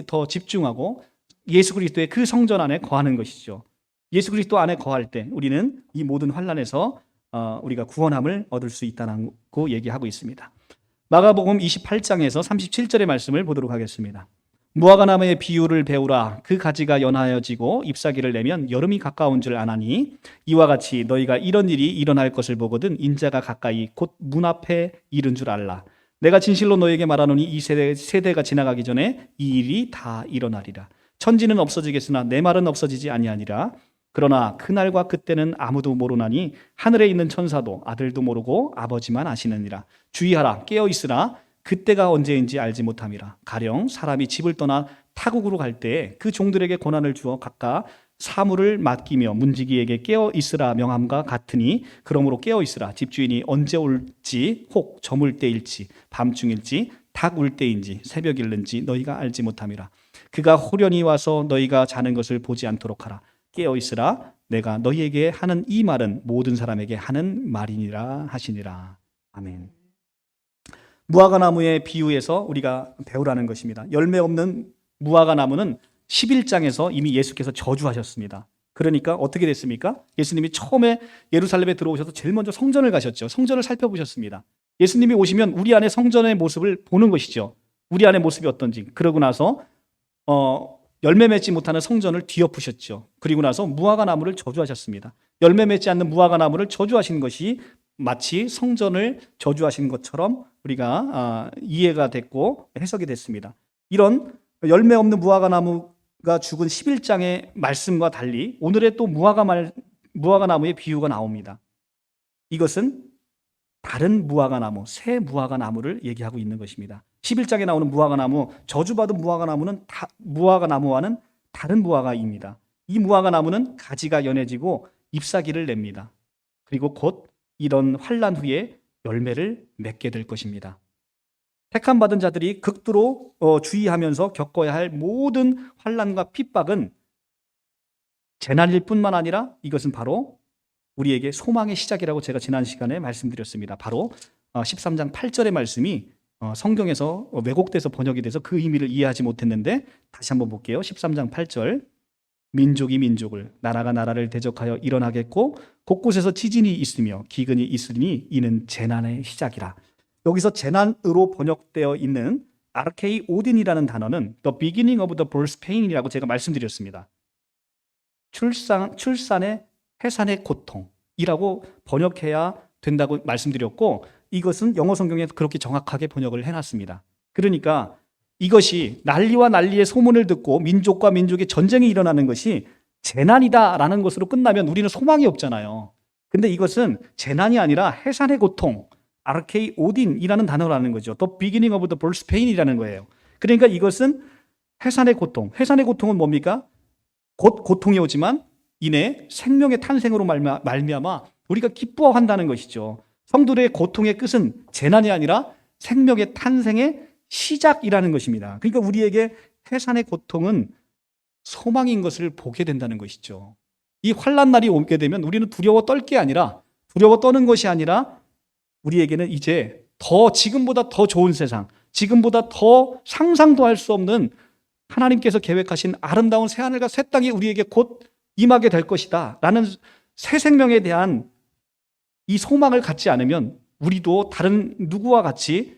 더 집중하고 예수 그리스도의 그 성전 안에 거하는 것이죠. 예수 그리스도 안에 거할 때 우리는 이 모든 환난에서 우리가 구원함을 얻을 수 있다고 얘기하고 있습니다. 마가복음 28장에서 37절의 말씀을 보도록 하겠습니다. 무화과나무의 비유를 배우라. 그 가지가 연하여지고 잎사귀를 내면 여름이 가까운 줄 아나니 이와 같이 너희가 이런 일이 일어날 것을 보거든 인자가 가까이 곧 문 앞에 이른 줄 알라. 내가 진실로 너에게 말하노니 이 세대가 지나가기 전에 이 일이 다 일어나리라. 천지는 없어지겠으나 내 말은 없어지지 아니하니라. 그러나 그날과 그때는 아무도 모르나니 하늘에 있는 천사도 아들도 모르고 아버지만 아시느니라. 주의하라. 깨어 있으라. 그때가 언제인지 알지 못함이라. 가령 사람이 집을 떠나 타국으로 갈 때 그 종들에게 권한을 주어 각각 사물을 맡기며 문지기에게 깨어 있으라 명함과 같으니 그러므로 깨어 있으라. 집주인이 언제 올지 혹 저물 때일지 밤중일지 닭 울 때인지 새벽일는지 너희가 알지 못함이라. 그가 호련히 와서 너희가 자는 것을 보지 않도록 하라. 깨어 있으라. 내가 너희에게 하는 이 말은 모든 사람에게 하는 말이니라 하시니라. 아멘. 무화과나무의 비유에서 우리가 배우라는 것입니다. 열매 없는 무화과나무는 11장에서 이미 예수께서 저주하셨습니다. 그러니까 어떻게 됐습니까? 예수님이 처음에 예루살렘에 들어오셔서 제일 먼저 성전을 가셨죠. 성전을 살펴보셨습니다. 예수님이 오시면 우리 안에 성전의 모습을 보는 것이죠. 우리 안의 모습이 어떤지. 그러고 나서 열매 맺지 못하는 성전을 뒤엎으셨죠. 그리고 나서 무화과나무를 저주하셨습니다. 열매 맺지 않는 무화과나무를 저주하신 것이 마치 성전을 저주하신 것처럼 우리가 이해가 됐고 해석이 됐습니다. 이런 열매 없는 무화과나무가 죽은 11장의 말씀과 달리 오늘의 또 무화과나무의 비유가 나옵니다. 이것은 다른 무화과나무, 새 무화과나무를 얘기하고 있는 것입니다. 11장에 나오는 무화과나무, 저주받은 무화과나무와는 다른 무화과입니다. 이 무화과나무는 가지가 연해지고 잎사귀를 냅니다. 그리고 곧 이런 환난 후에 열매를 맺게 될 것입니다. 택함받은 자들이 극도로 주의하면서 겪어야 할 모든 환난과 핍박은 재난일 뿐만 아니라 이것은 바로 우리에게 소망의 시작이라고 제가 지난 시간에 말씀드렸습니다. 바로 13장 8절의 말씀이 성경에서 왜곡돼서 번역이 돼서 그 의미를 이해하지 못했는데 다시 한번 볼게요. 13장 8절. 민족이 민족을, 나라가 나라를 대적하여 일어나겠고 곳곳에서 지진이 있으며 기근이 있으니 이는 재난의 시작이라. 여기서 재난으로 번역되어 있는 아르케이 오딘이라는 단어는 The beginning of the birth pain이라고 제가 말씀드렸습니다. 출산의 해산의 고통이라고 번역해야 된다고 말씀드렸고, 이것은 영어 성경에 그렇게 정확하게 번역을 해놨습니다. 그러니까 이것이 난리와 난리의 소문을 듣고 민족과 민족의 전쟁이 일어나는 것이 재난이다라는 것으로 끝나면 우리는 소망이 없잖아요. 근데 이것은 재난이 아니라 해산의 고통, 아르케이오딘이라는 단어라는 거죠. The beginning of the birth pain이라는 거예요. 그러니까 이것은 해산의 고통. 해산의 고통은 뭡니까? 곧 고통이 오지만 이내 생명의 탄생으로 말미암아 우리가 기뻐한다는 것이죠. 성도들의 고통의 끝은 재난이 아니라 생명의 탄생의 시작이라는 것입니다. 그러니까 우리에게 해산의 고통은 소망인 것을 보게 된다는 것이죠. 이 환난 날이 오게 되면 우리는 두려워 떨 게 아니라, 두려워 떠는 것이 아니라 우리에게는 이제 지금보다 더 좋은 세상, 지금보다 더 상상도 할 수 없는 하나님께서 계획하신 아름다운 새하늘과 새 땅이 우리에게 곧 임하게 될 것이다 라는 새 생명에 대한 이 소망을 갖지 않으면 우리도 다른 누구와 같이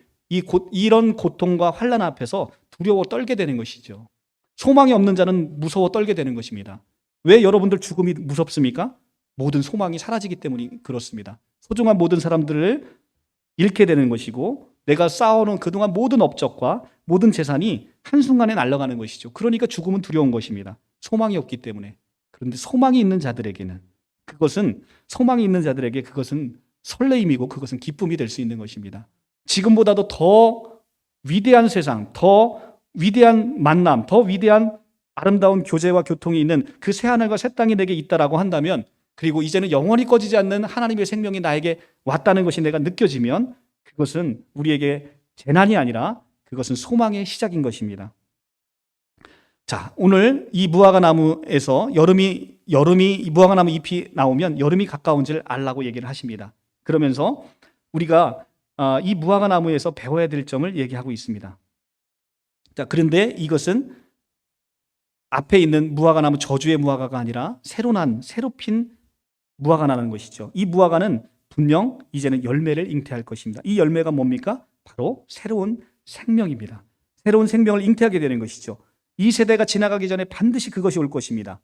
이런 고통과 환난 앞에서 두려워 떨게 되는 것이죠. 소망이 없는 자는 무서워 떨게 되는 것입니다. 왜 여러분들 죽음이 무섭습니까? 모든 소망이 사라지기 때문이 그렇습니다. 소중한 모든 사람들을 잃게 되는 것이고, 내가 쌓아놓은 그동안 모든 업적과 모든 재산이 한순간에 날아가는 것이죠. 그러니까 죽음은 두려운 것입니다. 소망이 없기 때문에. 그런데 소망이 있는 자들에게는 소망이 있는 자들에게 그것은 설레임이고 그것은 기쁨이 될 수 있는 것입니다. 지금보다도 더 위대한 세상, 더 위대한 만남, 더 위대한 아름다운 교제와 교통이 있는 그 새하늘과 새 땅이 내게 있다라고 한다면, 그리고 이제는 영원히 꺼지지 않는 하나님의 생명이 나에게 왔다는 것이 내가 느껴지면, 그것은 우리에게 재난이 아니라 그것은 소망의 시작인 것입니다. 자, 오늘 이 무화과 나무에서 여름이 이 무화과 나무 잎이 나오면 여름이 가까운 줄 알라고 얘기를 하십니다. 그러면서 우리가 이 무화과 나무에서 배워야 될 점을 얘기하고 있습니다. 자, 그런데 이것은 앞에 있는 무화과 나무, 저주의 무화과가 아니라 새로 핀 무화과라는 것이죠. 이 무화과는 분명 이제는 열매를 잉태할 것입니다. 이 열매가 뭡니까? 바로 새로운 생명입니다. 새로운 생명을 잉태하게 되는 것이죠. 이 세대가 지나가기 전에 반드시 그것이 올 것입니다.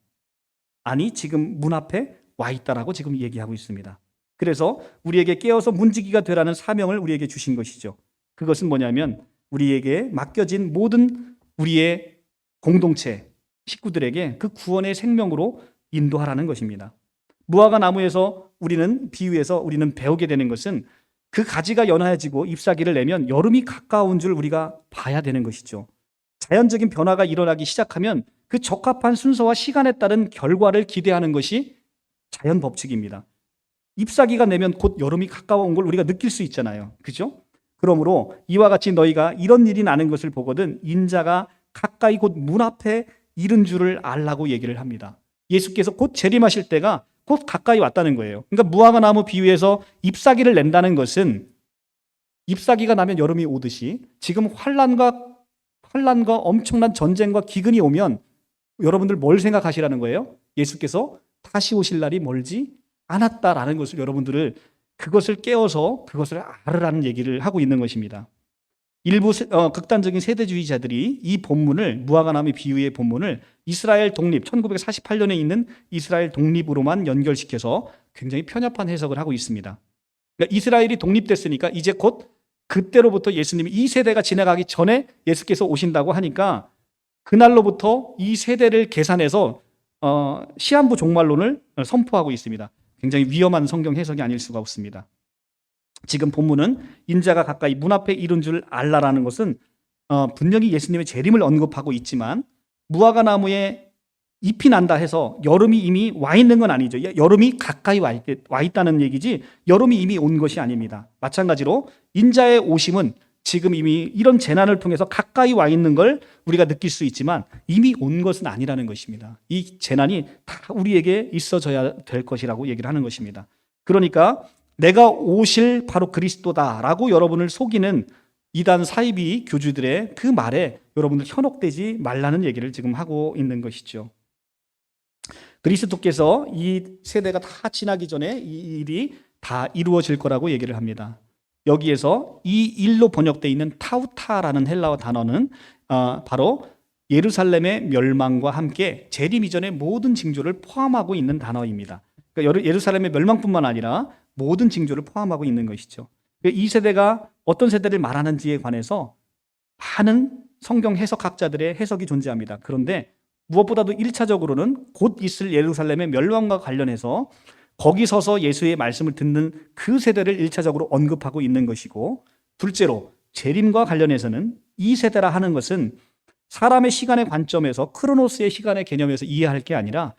아니, 지금 문 앞에 와 있다라고 지금 얘기하고 있습니다. 그래서 우리에게 깨어서 문지기가 되라는 사명을 우리에게 주신 것이죠. 그것은 뭐냐면 우리에게 맡겨진 모든 우리의 공동체 식구들에게 그 구원의 생명으로 인도하라는 것입니다. 무화과 나무에서 비유해서 우리는 배우게 되는 것은 그 가지가 연해지고 잎사귀를 내면 여름이 가까운 줄 우리가 봐야 되는 것이죠. 자연적인 변화가 일어나기 시작하면 그 적합한 순서와 시간에 따른 결과를 기대하는 것이 자연 법칙입니다. 잎사귀가 내면 곧 여름이 가까운 걸 우리가 느낄 수 있잖아요. 그죠? 그러므로 이와 같이 너희가 이런 일이 나는 것을 보거든 인자가 가까이 곧 문 앞에 이른 줄을 알라고 얘기를 합니다. 예수께서 곧 재림하실 때가 곧 가까이 왔다는 거예요. 그러니까 무화과 나무 비유해서 잎사귀를 낸다는 것은 잎사귀가 나면 여름이 오듯이 지금 환난과 엄청난 전쟁과 기근이 오면 여러분들 뭘 생각하시라는 거예요? 예수께서 다시 오실 날이 멀지 않았다라는 것을 여러분들을 그것을 깨워서 그것을 알으라는 얘기를 하고 있는 것입니다. 일부 극단적인 세대주의자들이 이 본문을 무화과 나무 비유의 본문을 이스라엘 독립 1948년에 있는 이스라엘 독립으로만 연결시켜서 굉장히 편협한 해석을 하고 있습니다. 그러니까 이스라엘이 독립됐으니까 이제 곧 그때로부터 예수님이 이 세대가 지나가기 전에 예수께서 오신다고 하니까 그날로부터 이 세대를 계산해서 시한부 종말론을 선포하고 있습니다. 굉장히 위험한 성경 해석이 아닐 수가 없습니다. 지금 본문은 인자가 가까이 문 앞에 이른 줄 알라라는 것은 분명히 예수님의 재림을 언급하고 있지만 무화과 나무에 잎이 난다 해서 여름이 이미 와 있는 건 아니죠. 여름이 가까이 와 있다는 얘기지 여름이 이미 온 것이 아닙니다. 마찬가지로 인자의 오심은 지금 이미 이런 재난을 통해서 가까이 와 있는 걸 우리가 느낄 수 있지만 이미 온 것은 아니라는 것입니다. 이 재난이 다 우리에게 있어져야 될 것이라고 얘기를 하는 것입니다. 그러니까 내가 오실 바로 그리스도다라고 여러분을 속이는 이단 사이비 교주들의 그 말에 여러분들 현혹되지 말라는 얘기를 지금 하고 있는 것이죠. 그리스도께서 이 세대가 다 지나기 전에 이 일이 다 이루어질 거라고 얘기를 합니다. 여기에서 이 일로 번역되어 있는 타우타라는 헬라어 단어는 바로 예루살렘의 멸망과 함께 재림 이전의 모든 징조를 포함하고 있는 단어입니다. 그러니까 예루살렘의 멸망뿐만 아니라 모든 징조를 포함하고 있는 것이죠. 이 세대가 어떤 세대를 말하는지에 관해서 많은 성경 해석학자들의 해석이 존재합니다. 그런데 무엇보다도 1차적으로는 곧 있을 예루살렘의 멸망과 관련해서 거기 서서 예수의 말씀을 듣는 그 세대를 1차적으로 언급하고 있는 것이고, 둘째로 재림과 관련해서는 이 세대라 하는 것은 사람의 시간의 관점에서, 크로노스의 시간의 개념에서 이해할 게 아니라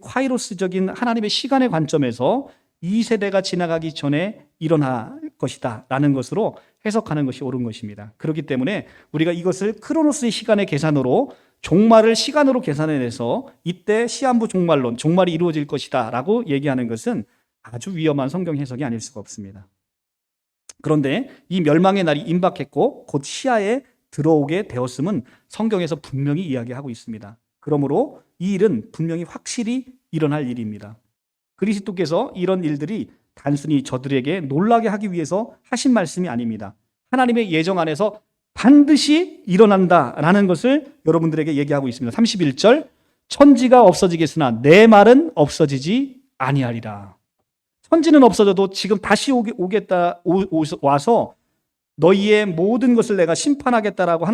카이로스적인 하나님의 시간의 관점에서 이 세대가 지나가기 전에 일어날 것이다 라는 것으로 해석하는 것이 옳은 것입니다. 그렇기 때문에 우리가 이것을 크로노스의 시간의 계산으로, 종말을 시간으로 계산해내서 이때 시한부 종말론, 종말이 이루어질 것이다 라고 얘기하는 것은 아주 위험한 성경 해석이 아닐 수가 없습니다. 그런데 이 멸망의 날이 임박했고 곧 시야에 들어오게 되었음은 성경에서 분명히 이야기하고 있습니다. 그러므로 이 일은 분명히 확실히 일어날 일입니다. 그리스도께서 이런 일들이 단순히 저들에게 놀라게 하기 위해서 하신 말씀이 아닙니다. 하나님의 예정 안에서 반드시 일어난다라는 것을 여러분들에게 얘기하고 있습니다. 31절, 천지가 없어지겠으나 내 말은 없어지지 아니하리라. 천지는 없어져도 지금 다시 와서 너희의 모든 것을 내가 심판하겠다라고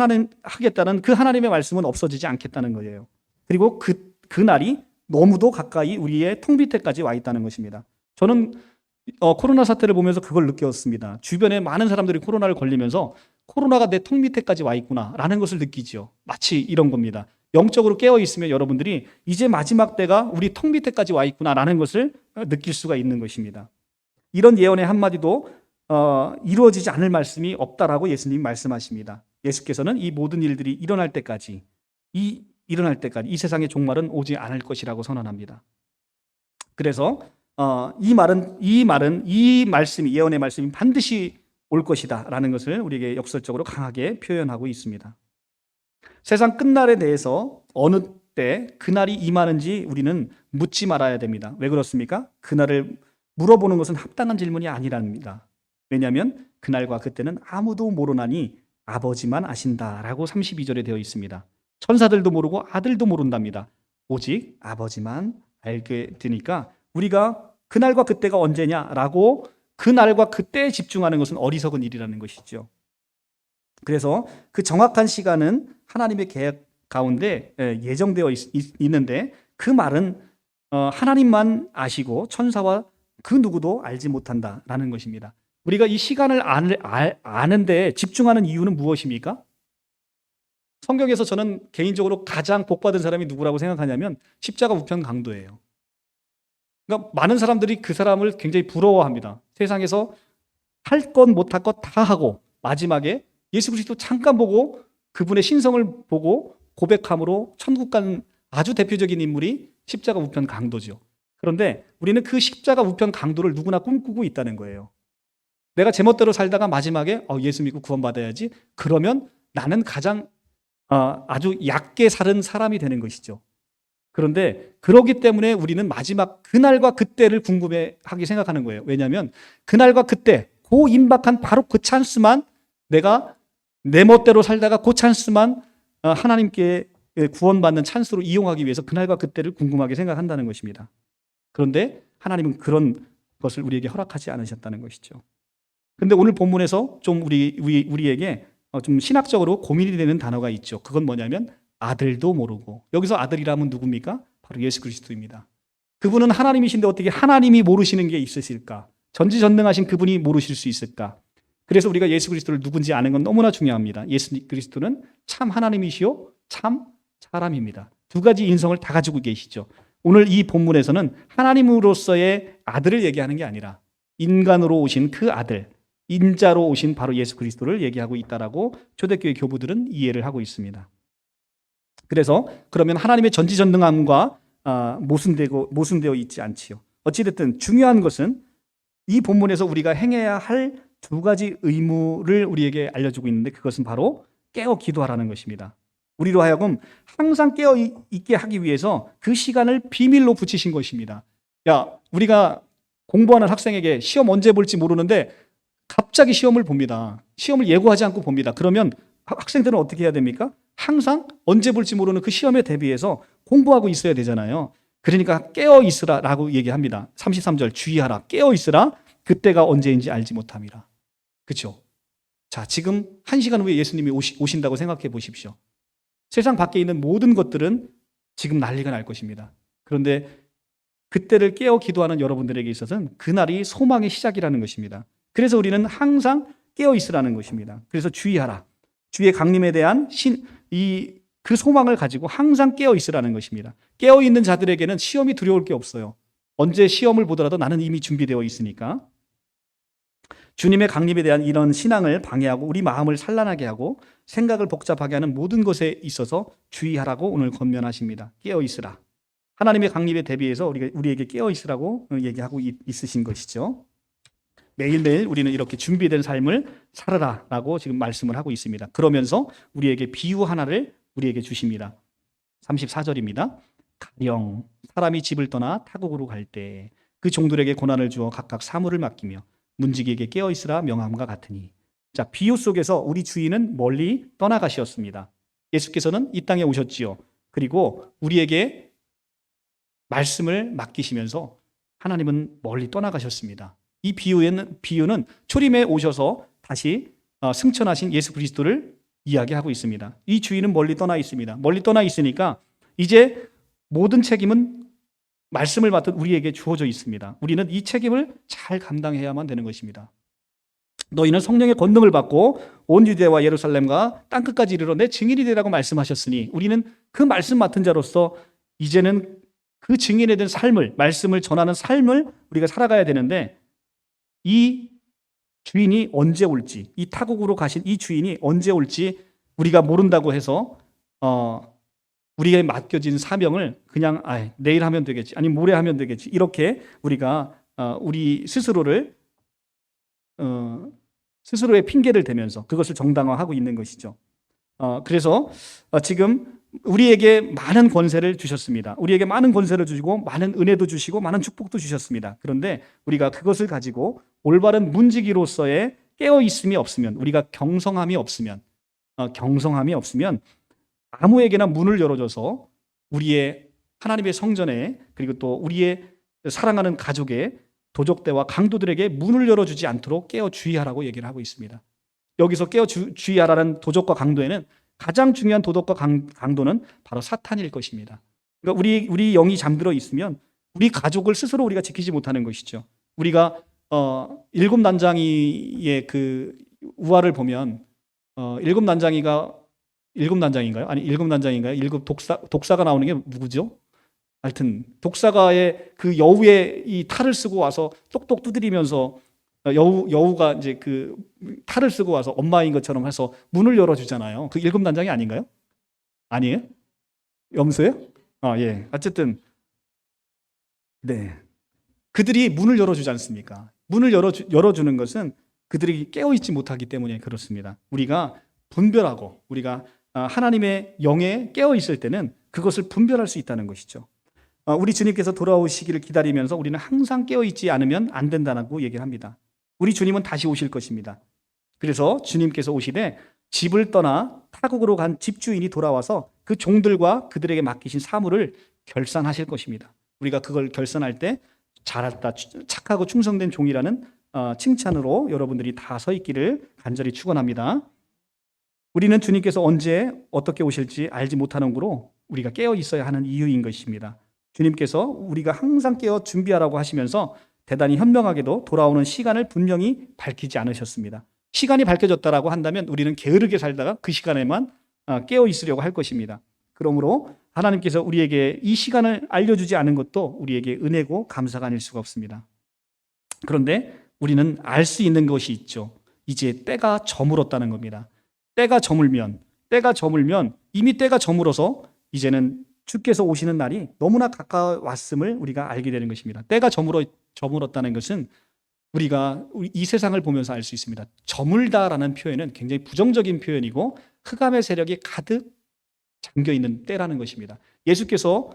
하겠다는 그 하나님의 말씀은 없어지지 않겠다는 거예요. 그리고 그 날이 너무도 가까이 우리의 통 밑에까지 와 있다는 것입니다. 저는 코로나 사태를 보면서 그걸 느꼈습니다. 주변에 많은 사람들이 코로나를 걸리면서 코로나가 내 통 밑에까지 와 있구나라는 것을 느끼죠. 마치 이런 겁니다. 영적으로 깨어 있으면 여러분들이 이제 마지막 때가 우리 통 밑에까지 와 있구나라는 것을 느낄 수가 있는 것입니다. 이런 예언의 한마디도 이루어지지 않을 말씀이 없다라고 예수님이 말씀하십니다. 예수께서는 이 모든 일들이 일어날 때까지 이 세상의 종말은 오지 않을 것이라고 선언합니다. 그래서 이 말씀이, 예언의 말씀이 반드시 올 것이다라는 것을 우리에게 역설적으로 강하게 표현하고 있습니다. 세상 끝날에 대해서 어느 때 그날이 임하는지 우리는 묻지 말아야 됩니다. 왜 그렇습니까? 그날을 물어보는 것은 합당한 질문이 아니랍니다. 왜냐하면 그날과 그때는 아무도 모르나니 아버지만 아신다라고 32절에 되어 있습니다. 천사들도 모르고 아들도 모른답니다. 오직 아버지만 알게 되니까 우리가 그날과 그때가 언제냐라고 그날과 그때에 집중하는 것은 어리석은 일이라는 것이죠. 그래서 그 정확한 시간은 하나님의 계획 가운데 예정되어 있는데 그 말은 하나님만 아시고 천사와 그 누구도 알지 못한다라는 것입니다. 우리가 이 시간을 아는데 집중하는 이유는 무엇입니까? 성경에서 저는 개인적으로 가장 복받은 사람이 누구라고 생각하냐면 십자가 우편 강도예요. 그러니까 많은 사람들이 그 사람을 굉장히 부러워합니다. 세상에서 할 것 못할 것 다 하고 마지막에 예수 그리스도 잠깐 보고 그분의 신성을 보고 고백함으로 천국 간 아주 대표적인 인물이 십자가 우편 강도죠. 그런데 우리는 그 십자가 우편 강도를 누구나 꿈꾸고 있다는 거예요. 내가 제멋대로 살다가 마지막에 예수 믿고 구원받아야지, 그러면 나는 가장 아주 얕게 살은 사람이 되는 것이죠. 그런데 그러기 때문에 우리는 마지막 그날과 그때를 궁금해하게 생각하는 거예요. 왜냐하면 그날과 그때, 그 임박한 바로 그 찬스만, 내가 내 멋대로 살다가 그 찬스만 하나님께 구원받는 찬스로 이용하기 위해서 그날과 그때를 궁금하게 생각한다는 것입니다. 그런데 하나님은 그런 것을 우리에게 허락하지 않으셨다는 것이죠. 그런데 오늘 본문에서 좀 우리에게 좀 신학적으로 고민이 되는 단어가 있죠. 그건 뭐냐면 아들도 모르고. 여기서 아들이라면 누굽니까? 바로 예수 그리스도입니다. 그분은 하나님이신데 어떻게 하나님이 모르시는 게 있으실까? 전지전능하신 그분이 모르실 수 있을까? 그래서 우리가 예수 그리스도를 누군지 아는 건 너무나 중요합니다. 예수 그리스도는 참 하나님이시요 참 사람입니다. 두 가지 인성을 다 가지고 계시죠. 오늘 이 본문에서는 하나님으로서의 아들을 얘기하는 게 아니라 인간으로 오신 그 아들, 인자로 오신 바로 예수 그리스도를 얘기하고 있다라고 초대교회 교부들은 이해를 하고 있습니다. 그래서 그러면 하나님의 전지전능함과 모순되어 있지 않지요. 어찌됐든 중요한 것은 이 본문에서 우리가 행해야 할 두 가지 의무를 우리에게 알려주고 있는데, 그것은 바로 깨어 기도하라는 것입니다. 우리로 하여금 항상 깨어 있게 하기 위해서 그 시간을 비밀로 붙이신 것입니다. 우리가 공부하는 학생에게 시험 언제 볼지 모르는데 갑자기 시험을 봅니다. 시험을 예고하지 않고 봅니다. 그러면 학생들은 어떻게 해야 됩니까? 항상 언제 볼지 모르는 그 시험에 대비해서 공부하고 있어야 되잖아요. 그러니까 깨어 있으라라고 얘기합니다. 33절 주의하라. 깨어 있으라. 그때가 언제인지 알지 못함이라. 그렇죠? 자, 지금 1시간 후에 예수님이 오신다고 생각해 보십시오. 세상 밖에 있는 모든 것들은 지금 난리가 날 것입니다. 그런데 그때를 깨어 기도하는 여러분들에게 있어서는 그날이 소망의 시작이라는 것입니다. 그래서 우리는 항상 깨어 있으라는 것입니다. 그래서 주의하라. 주의 강림에 대한 그 소망을 가지고 항상 깨어 있으라는 것입니다. 깨어 있는 자들에게는 시험이 두려울 게 없어요. 언제 시험을 보더라도 나는 이미 준비되어 있으니까. 주님의 강림에 대한 이런 신앙을 방해하고 우리 마음을 산란하게 하고 생각을 복잡하게 하는 모든 것에 있어서 주의하라고 오늘 권면하십니다. 깨어 있으라. 하나님의 강림에 대비해서 우리에게 깨어 있으라고 얘기하고 있으신 것이죠. 매일매일 우리는 이렇게 준비된 삶을 살아라라고 지금 말씀을 하고 있습니다. 그러면서 우리에게 비유 하나를 우리에게 주십니다. 34절입니다. 가령 사람이 집을 떠나 타국으로 갈 때 그 종들에게 고난을 주어 각각 사물을 맡기며 문지기에게 깨어 있으라 명함과 같으니. 자, 비유 속에서 우리 주인은 멀리 떠나가셨습니다. 예수께서는 이 땅에 오셨지요. 그리고 우리에게 말씀을 맡기시면서 하나님은 멀리 떠나가셨습니다. 이 비유는 초림에 오셔서 다시 승천하신 예수 그리스도를 이야기하고 있습니다. 이 주인은 멀리 떠나 있습니다. 멀리 떠나 있으니까 이제 모든 책임은 말씀을 맡은 우리에게 주어져 있습니다. 우리는 이 책임을 잘 감당해야만 되는 것입니다. 너희는 성령의 권능을 받고 온 유대와 예루살렘과 땅끝까지 이르러 내 증인이 되라고 말씀하셨으니 우리는 그 말씀 맡은 자로서 이제는 그 증인에 대한 삶을, 말씀을 전하는 삶을 우리가 살아가야 되는데 이 주인이 언제 올지, 이 타국으로 가신 이 주인이 언제 올지 우리가 모른다고 해서 우리에게 맡겨진 사명을 그냥 내일 하면 되겠지, 아니 모레 하면 되겠지, 이렇게 우리가 우리 스스로의 핑계를 대면서 그것을 정당화하고 있는 것이죠. 그래서 지금 우리에게 많은 권세를 주셨습니다. 우리에게 많은 권세를 주시고 많은 은혜도 주시고 많은 축복도 주셨습니다. 그런데 우리가 그것을 가지고 올바른 문지기로서의 깨어있음이 없으면, 우리가 경성함이 없으면 아무에게나 문을 열어줘서 우리의 하나님의 성전에, 그리고 또 우리의 사랑하는 가족의 도적대와 강도들에게 문을 열어주지 않도록 깨어 주의하라고 얘기를 하고 있습니다. 여기서 깨어 주의하라는 도적과 강도에는 가장 중요한 도덕과 강도는 바로 사탄일 것입니다. 그러니까 우리 영이 잠들어 있으면 우리 가족을 스스로 우리가 지키지 못하는 것이죠. 우리가 일곱 난장이의 그 우화를 보면 일곱 난장인가요? 아니 일곱 난장인가요? 일곱 독사가 나오는 게 누구죠? 하여튼 독사가의 그 여우의 이 탈을 쓰고 와서 똑똑 두드리면서 여우가 이제 그 탈을 쓰고 와서 엄마인 것처럼 해서 문을 열어주잖아요. 그 일곱 난장이 아닌가요? 아니에요? 염소예요? 예. 어쨌든 네. 그들이 문을 열어주지 않습니까? 문을 열어주는 것은 그들이 깨어있지 못하기 때문에 그렇습니다. 우리가 분별하고 우리가 하나님의 영에 깨어있을 때는 그것을 분별할 수 있다는 것이죠. 우리 주님께서 돌아오시기를 기다리면서 우리는 항상 깨어있지 않으면 안 된다고 얘기를 합니다. 우리 주님은 다시 오실 것입니다. 그래서 주님께서 오시되 집을 떠나 타국으로 간 집주인이 돌아와서 그 종들과 그들에게 맡기신 사물을 결산하실 것입니다. 우리가 그걸 결산할 때 잘했다, 착하고 충성된 종이라는 칭찬으로 여러분들이 다 서 있기를 간절히 축원합니다. 우리는 주님께서 언제 어떻게 오실지 알지 못하는 거로 우리가 깨어 있어야 하는 이유인 것입니다. 주님께서 우리가 항상 깨어 준비하라고 하시면서 대단히 현명하게도 돌아오는 시간을 분명히 밝히지 않으셨습니다. 시간이 밝혀졌다라고 한다면 우리는 게으르게 살다가 그 시간에만 깨어 있으려고 할 것입니다. 그러므로 하나님께서 우리에게 이 시간을 알려주지 않은 것도 우리에게 은혜고 감사가 아닐 수가 없습니다. 그런데 우리는 알 수 있는 것이 있죠. 이제 때가 저물었다는 겁니다. 때가 저물면 이미 때가 저물어서 이제는 주께서 오시는 날이 너무나 가까웠음을 우리가 알게 되는 것입니다. 때가 저물었다는 것은 우리가 이 세상을 보면서 알 수 있습니다. 저물다라는 표현은 굉장히 부정적인 표현이고 흑암의 세력이 가득 잠겨 있는 때라는 것입니다. 예수께서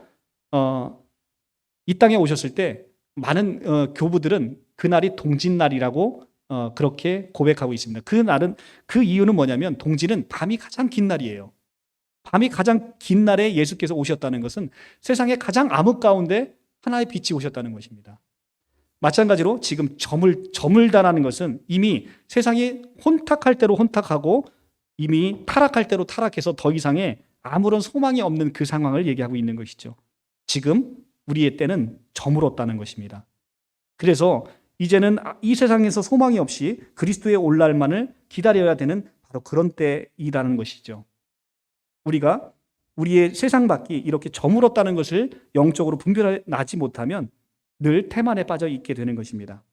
이 땅에 오셨을 때 많은 교부들은 그날이 동짓날이라고 그렇게 고백하고 있습니다. 그 이유는 뭐냐면 동짓은 밤이 가장 긴 날이에요. 밤이 가장 긴 날에 예수께서 오셨다는 것은 세상의 가장 암흑 가운데 하나의 빛이 오셨다는 것입니다. 마찬가지로 지금 저물다라는 것은 이미 세상이 혼탁할 대로 혼탁하고 이미 타락할 대로 타락해서 더 이상의 아무런 소망이 없는 그 상황을 얘기하고 있는 것이죠. 지금 우리의 때는 저물었다는 것입니다. 그래서 이제는 이 세상에서 소망이 없이 그리스도의 올 날만을 기다려야 되는 바로 그런 때이라는 것이죠. 우리가 우리의 세상 밖이 이렇게 저물었다는 것을 영적으로 분별하지 못하면 늘 태만에 빠져 있게 되는 것입니다.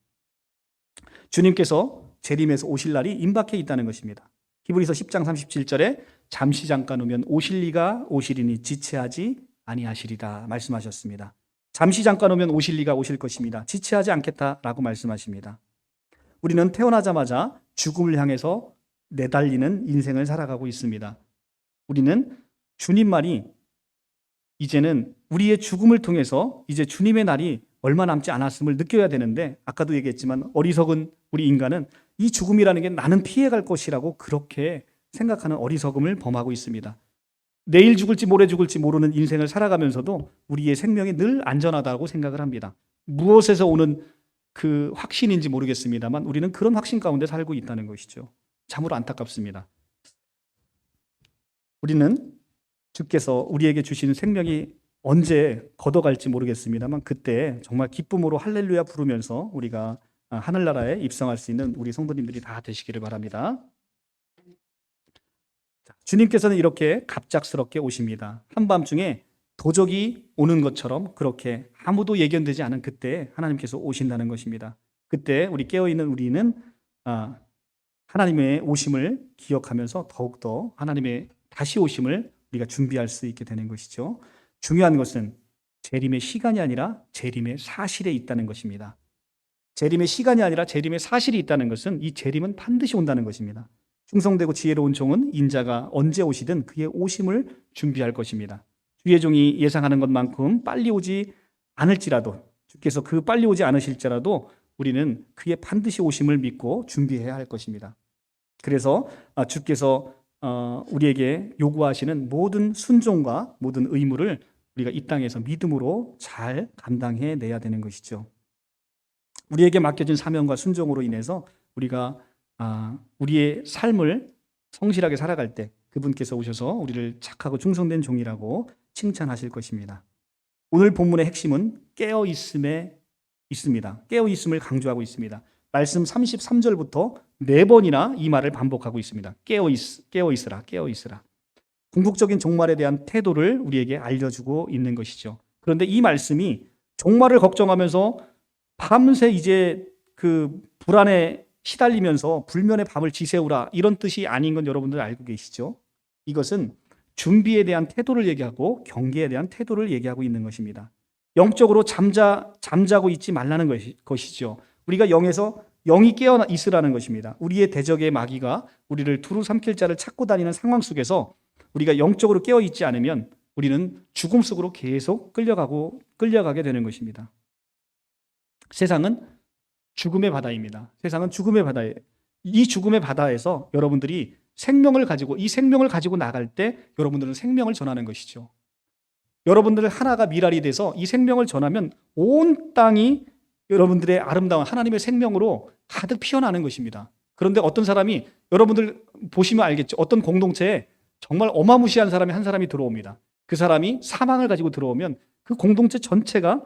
주님께서 재림에서 오실 날이 임박해 있다는 것입니다. 히브리서 10장 37절에 잠시 잠깐 오면 오실 이가 오시리니 지체하지 아니하시리다 말씀하셨습니다. 잠시 잠깐 오면 오실 이가 오실 것입니다. 지체하지 않겠다라고 말씀하십니다. 우리는 태어나자마자 죽음을 향해서 내달리는 인생을 살아가고 있습니다. 우리는 주님 말이 이제는 우리의 죽음을 통해서 이제 주님의 날이 얼마 남지 않았음을 느껴야 되는데, 아까도 얘기했지만 어리석은 우리 인간은 이 죽음이라는 게 나는 피해갈 것이라고 그렇게 생각하는 어리석음을 범하고 있습니다. 내일 죽을지 모레 죽을지 모르는 인생을 살아가면서도 우리의 생명이 늘 안전하다고 생각을 합니다. 무엇에서 오는 그 확신인지 모르겠습니다만 우리는 그런 확신 가운데 살고 있다는 것이죠. 참으로 안타깝습니다. 우리는 주께서 우리에게 주신 생명이 언제 걷어갈지 모르겠습니다만 그때 정말 기쁨으로 할렐루야 부르면서 우리가 하늘나라에 입성할 수 있는 우리 성도님들이 다 되시기를 바랍니다. 주님께서는 이렇게 갑작스럽게 오십니다. 한밤중에 도적이 오는 것처럼 그렇게 아무도 예견되지 않은 그때 하나님께서 오신다는 것입니다. 그때 우리 깨어있는 우리는 하나님의 오심을 기억하면서 더욱더 하나님의 다시 오심을 우리가 준비할 수 있게 되는 것이죠. 중요한 것은 재림의 시간이 아니라 재림의 사실에 있다는 것입니다. 재림의 시간이 아니라 재림의 사실이 있다는 것은 이 재림은 반드시 온다는 것입니다. 충성되고 지혜로운 종은 인자가 언제 오시든 그의 오심을 준비할 것입니다. 주의 종이 예상하는 것만큼 빨리 오지 않을지라도, 주께서 그 빨리 오지 않으실지라도 우리는 그의 반드시 오심을 믿고 준비해야 할 것입니다. 그래서 주께서 우리에게 요구하시는 모든 순종과 모든 의무를 우리가 이 땅에서 믿음으로 잘 감당해내야 되는 것이죠. 우리에게 맡겨진 사명과 순종으로 인해서 우리가 우리의 삶을 성실하게 살아갈 때 그분께서 오셔서 우리를 착하고 충성된 종이라고 칭찬하실 것입니다. 오늘 본문의 핵심은 깨어있음에 있습니다. 깨어있음을 강조하고 있습니다. 말씀 33절부터 4번이나 이 말을 반복하고 있습니다. 깨어있으라, 깨어있으라. 궁극적인 종말에 대한 태도를 우리에게 알려주고 있는 것이죠. 그런데 이 말씀이 종말을 걱정하면서 밤새 이제 그 불안에 시달리면서 불면의 밤을 지새우라 이런 뜻이 아닌 건 여러분들 알고 계시죠? 이것은 준비에 대한 태도를 얘기하고 경계에 대한 태도를 얘기하고 있는 것입니다. 영적으로 잠자고 있지 말라는 것이죠. 우리가 영이 깨어 있으라는 것입니다. 우리의 대적의 마귀가 우리를 두루 삼킬 자를 찾고 다니는 상황 속에서 우리가 영적으로 깨어 있지 않으면 우리는 죽음 속으로 계속 끌려가게 되는 것입니다. 세상은 죽음의 바다입니다. 세상은 죽음의 바다에, 이 죽음의 바다에서 여러분들이 생명을 가지고 나갈 때 여러분들은 생명을 전하는 것이죠. 여러분들 하나가 미랄이 돼서 이 생명을 전하면 온 땅이 여러분들의 아름다운 하나님의 생명으로 가득 피어나는 것입니다. 그런데 어떤 사람이, 여러분들 보시면 알겠죠. 어떤 공동체에 정말 어마무시한 사람이 한 사람이 들어옵니다. 그 사람이 사망을 가지고 들어오면 그 공동체 전체가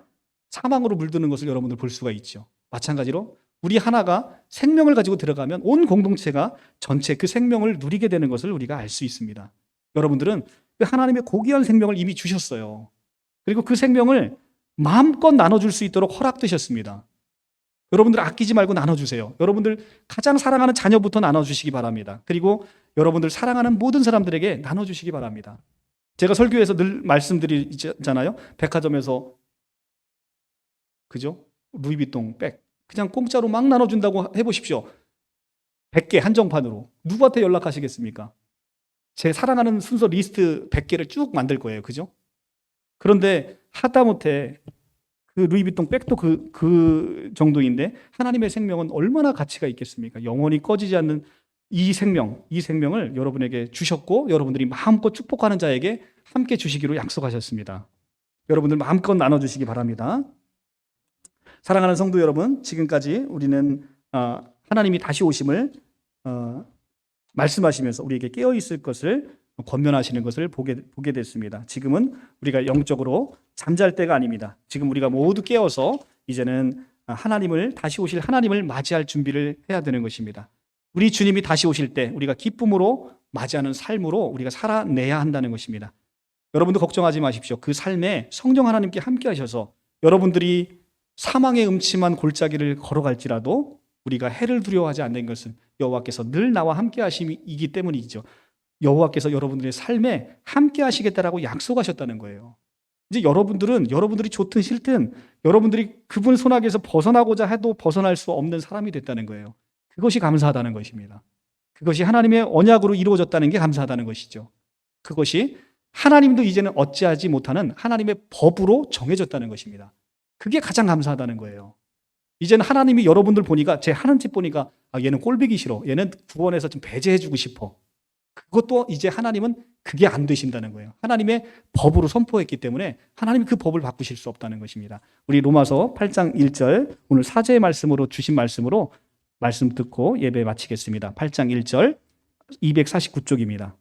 사망으로 물드는 것을 여러분들 볼 수가 있죠. 마찬가지로 우리 하나가 생명을 가지고 들어가면 온 공동체가 전체 그 생명을 누리게 되는 것을 우리가 알 수 있습니다. 여러분들은 그 하나님의 고귀한 생명을 이미 주셨어요. 그리고 그 생명을 마음껏 나눠줄 수 있도록 허락되셨습니다. 여러분들 아끼지 말고 나눠주세요. 여러분들 가장 사랑하는 자녀부터 나눠주시기 바랍니다. 그리고 여러분들 사랑하는 모든 사람들에게 나눠주시기 바랍니다. 제가 설교에서 늘 말씀드리잖아요. 백화점에서 그죠? 루이비통 백 그냥 공짜로 막 나눠준다고 해보십시오. 100개 한정판으로. 누구한테 연락하시겠습니까? 제 사랑하는 순서 리스트 100개를 쭉 만들 거예요. 그죠? 그런데 하다못해 그 루이비통 백도 그 정도인데 하나님의 생명은 얼마나 가치가 있겠습니까? 영원히 꺼지지 않는 이 생명을 여러분에게 주셨고 여러분들이 마음껏 축복하는 자에게 함께 주시기로 약속하셨습니다. 여러분들 마음껏 나눠주시기 바랍니다. 사랑하는 성도 여러분, 지금까지 우리는 하나님이 다시 오심을 말씀하시면서 우리에게 깨어있을 것을 권면하시는 것을 보게 됐습니다. 지금은 우리가 영적으로 잠잘 때가 아닙니다. 지금 우리가 모두 깨어서 이제는 다시 오실 하나님을 맞이할 준비를 해야 되는 것입니다. 우리 주님이 다시 오실 때 우리가 기쁨으로 맞이하는 삶으로 우리가 살아내야 한다는 것입니다. 여러분도 걱정하지 마십시오. 그 삶에 성령 하나님께 함께 하셔서 여러분들이 사망의 음침한 골짜기를 걸어갈지라도 우리가 해를 두려워하지 않는 것은 여호와께서 늘 나와 함께 하심이기 때문이죠. 여호와께서 여러분들의 삶에 함께 하시겠다라고 약속하셨다는 거예요. 이제 여러분들이 좋든 싫든 여러분들이 그분 손아귀에서 벗어나고자 해도 벗어날 수 없는 사람이 됐다는 거예요. 그것이 감사하다는 것입니다. 그것이 하나님의 언약으로 이루어졌다는 게 감사하다는 것이죠. 그것이 하나님도 이제는 어찌하지 못하는 하나님의 법으로 정해졌다는 것입니다. 그게 가장 감사하다는 거예요. 이제는 하나님이 여러분들 보니까 제 하는 짓 보니까 얘는 꼴보기 싫어. 얘는 구원해서 좀 배제해주고 싶어. 그것도 이제 하나님은 그게 안 되신다는 거예요. 하나님의 법으로 선포했기 때문에 하나님이 그 법을 바꾸실 수 없다는 것입니다. 우리 로마서 8장 1절 오늘 사제의 말씀으로 주신 말씀으로 말씀 듣고 예배 마치겠습니다. 8장 1절 249쪽입니다.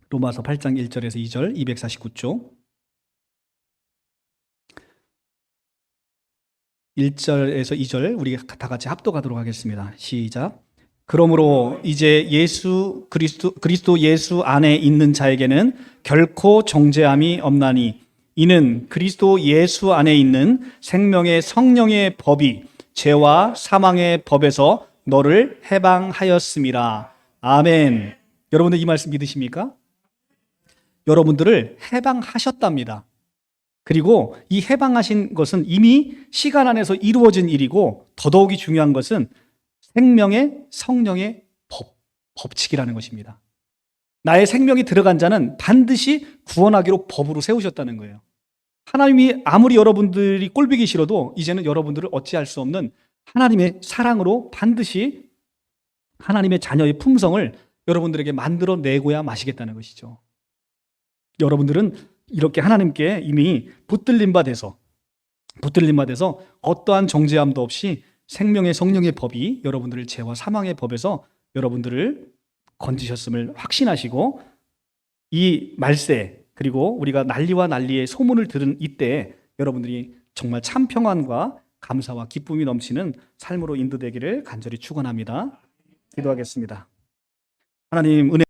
로마서 8장 1절에서 2절 249쪽 1절에서 2절 우리 다 같이 합독하도록 하겠습니다. 시작. 그러므로 이제 그리스도 예수 안에 있는 자에게는 결코 정죄함이 없나니 이는 그리스도 예수 안에 있는 생명의 성령의 법이 죄와 사망의 법에서 너를 해방하였음이라. 아멘. 여러분들 이 말씀 믿으십니까? 여러분들을 해방하셨답니다. 그리고 이 해방하신 것은 이미 시간 안에서 이루어진 일이고 더더욱이 중요한 것은 생명의 성령의 법칙이라는 것입니다. 나의 생명이 들어간 자는 반드시 구원하기로 법으로 세우셨다는 거예요. 하나님이 아무리 여러분들이 꼴보기 싫어도 이제는 여러분들을 어찌할 수 없는 하나님의 사랑으로 반드시 하나님의 자녀의 품성을 여러분들에게 만들어내고야 마시겠다는 것이죠. 여러분들은 이렇게 하나님께 이미 붙들림 바 돼서 어떠한 정죄함도 없이 생명의 성령의 법이 여러분들을 죄와 사망의 법에서 여러분들을 건지셨음을 확신하시고 이 말세 그리고 우리가 난리와 난리의 소문을 들은 이때 여러분들이 정말 참 평안과 감사와 기쁨이 넘치는 삶으로 인도되기를 간절히 축원합니다. 기도하겠습니다. 하나님 은혜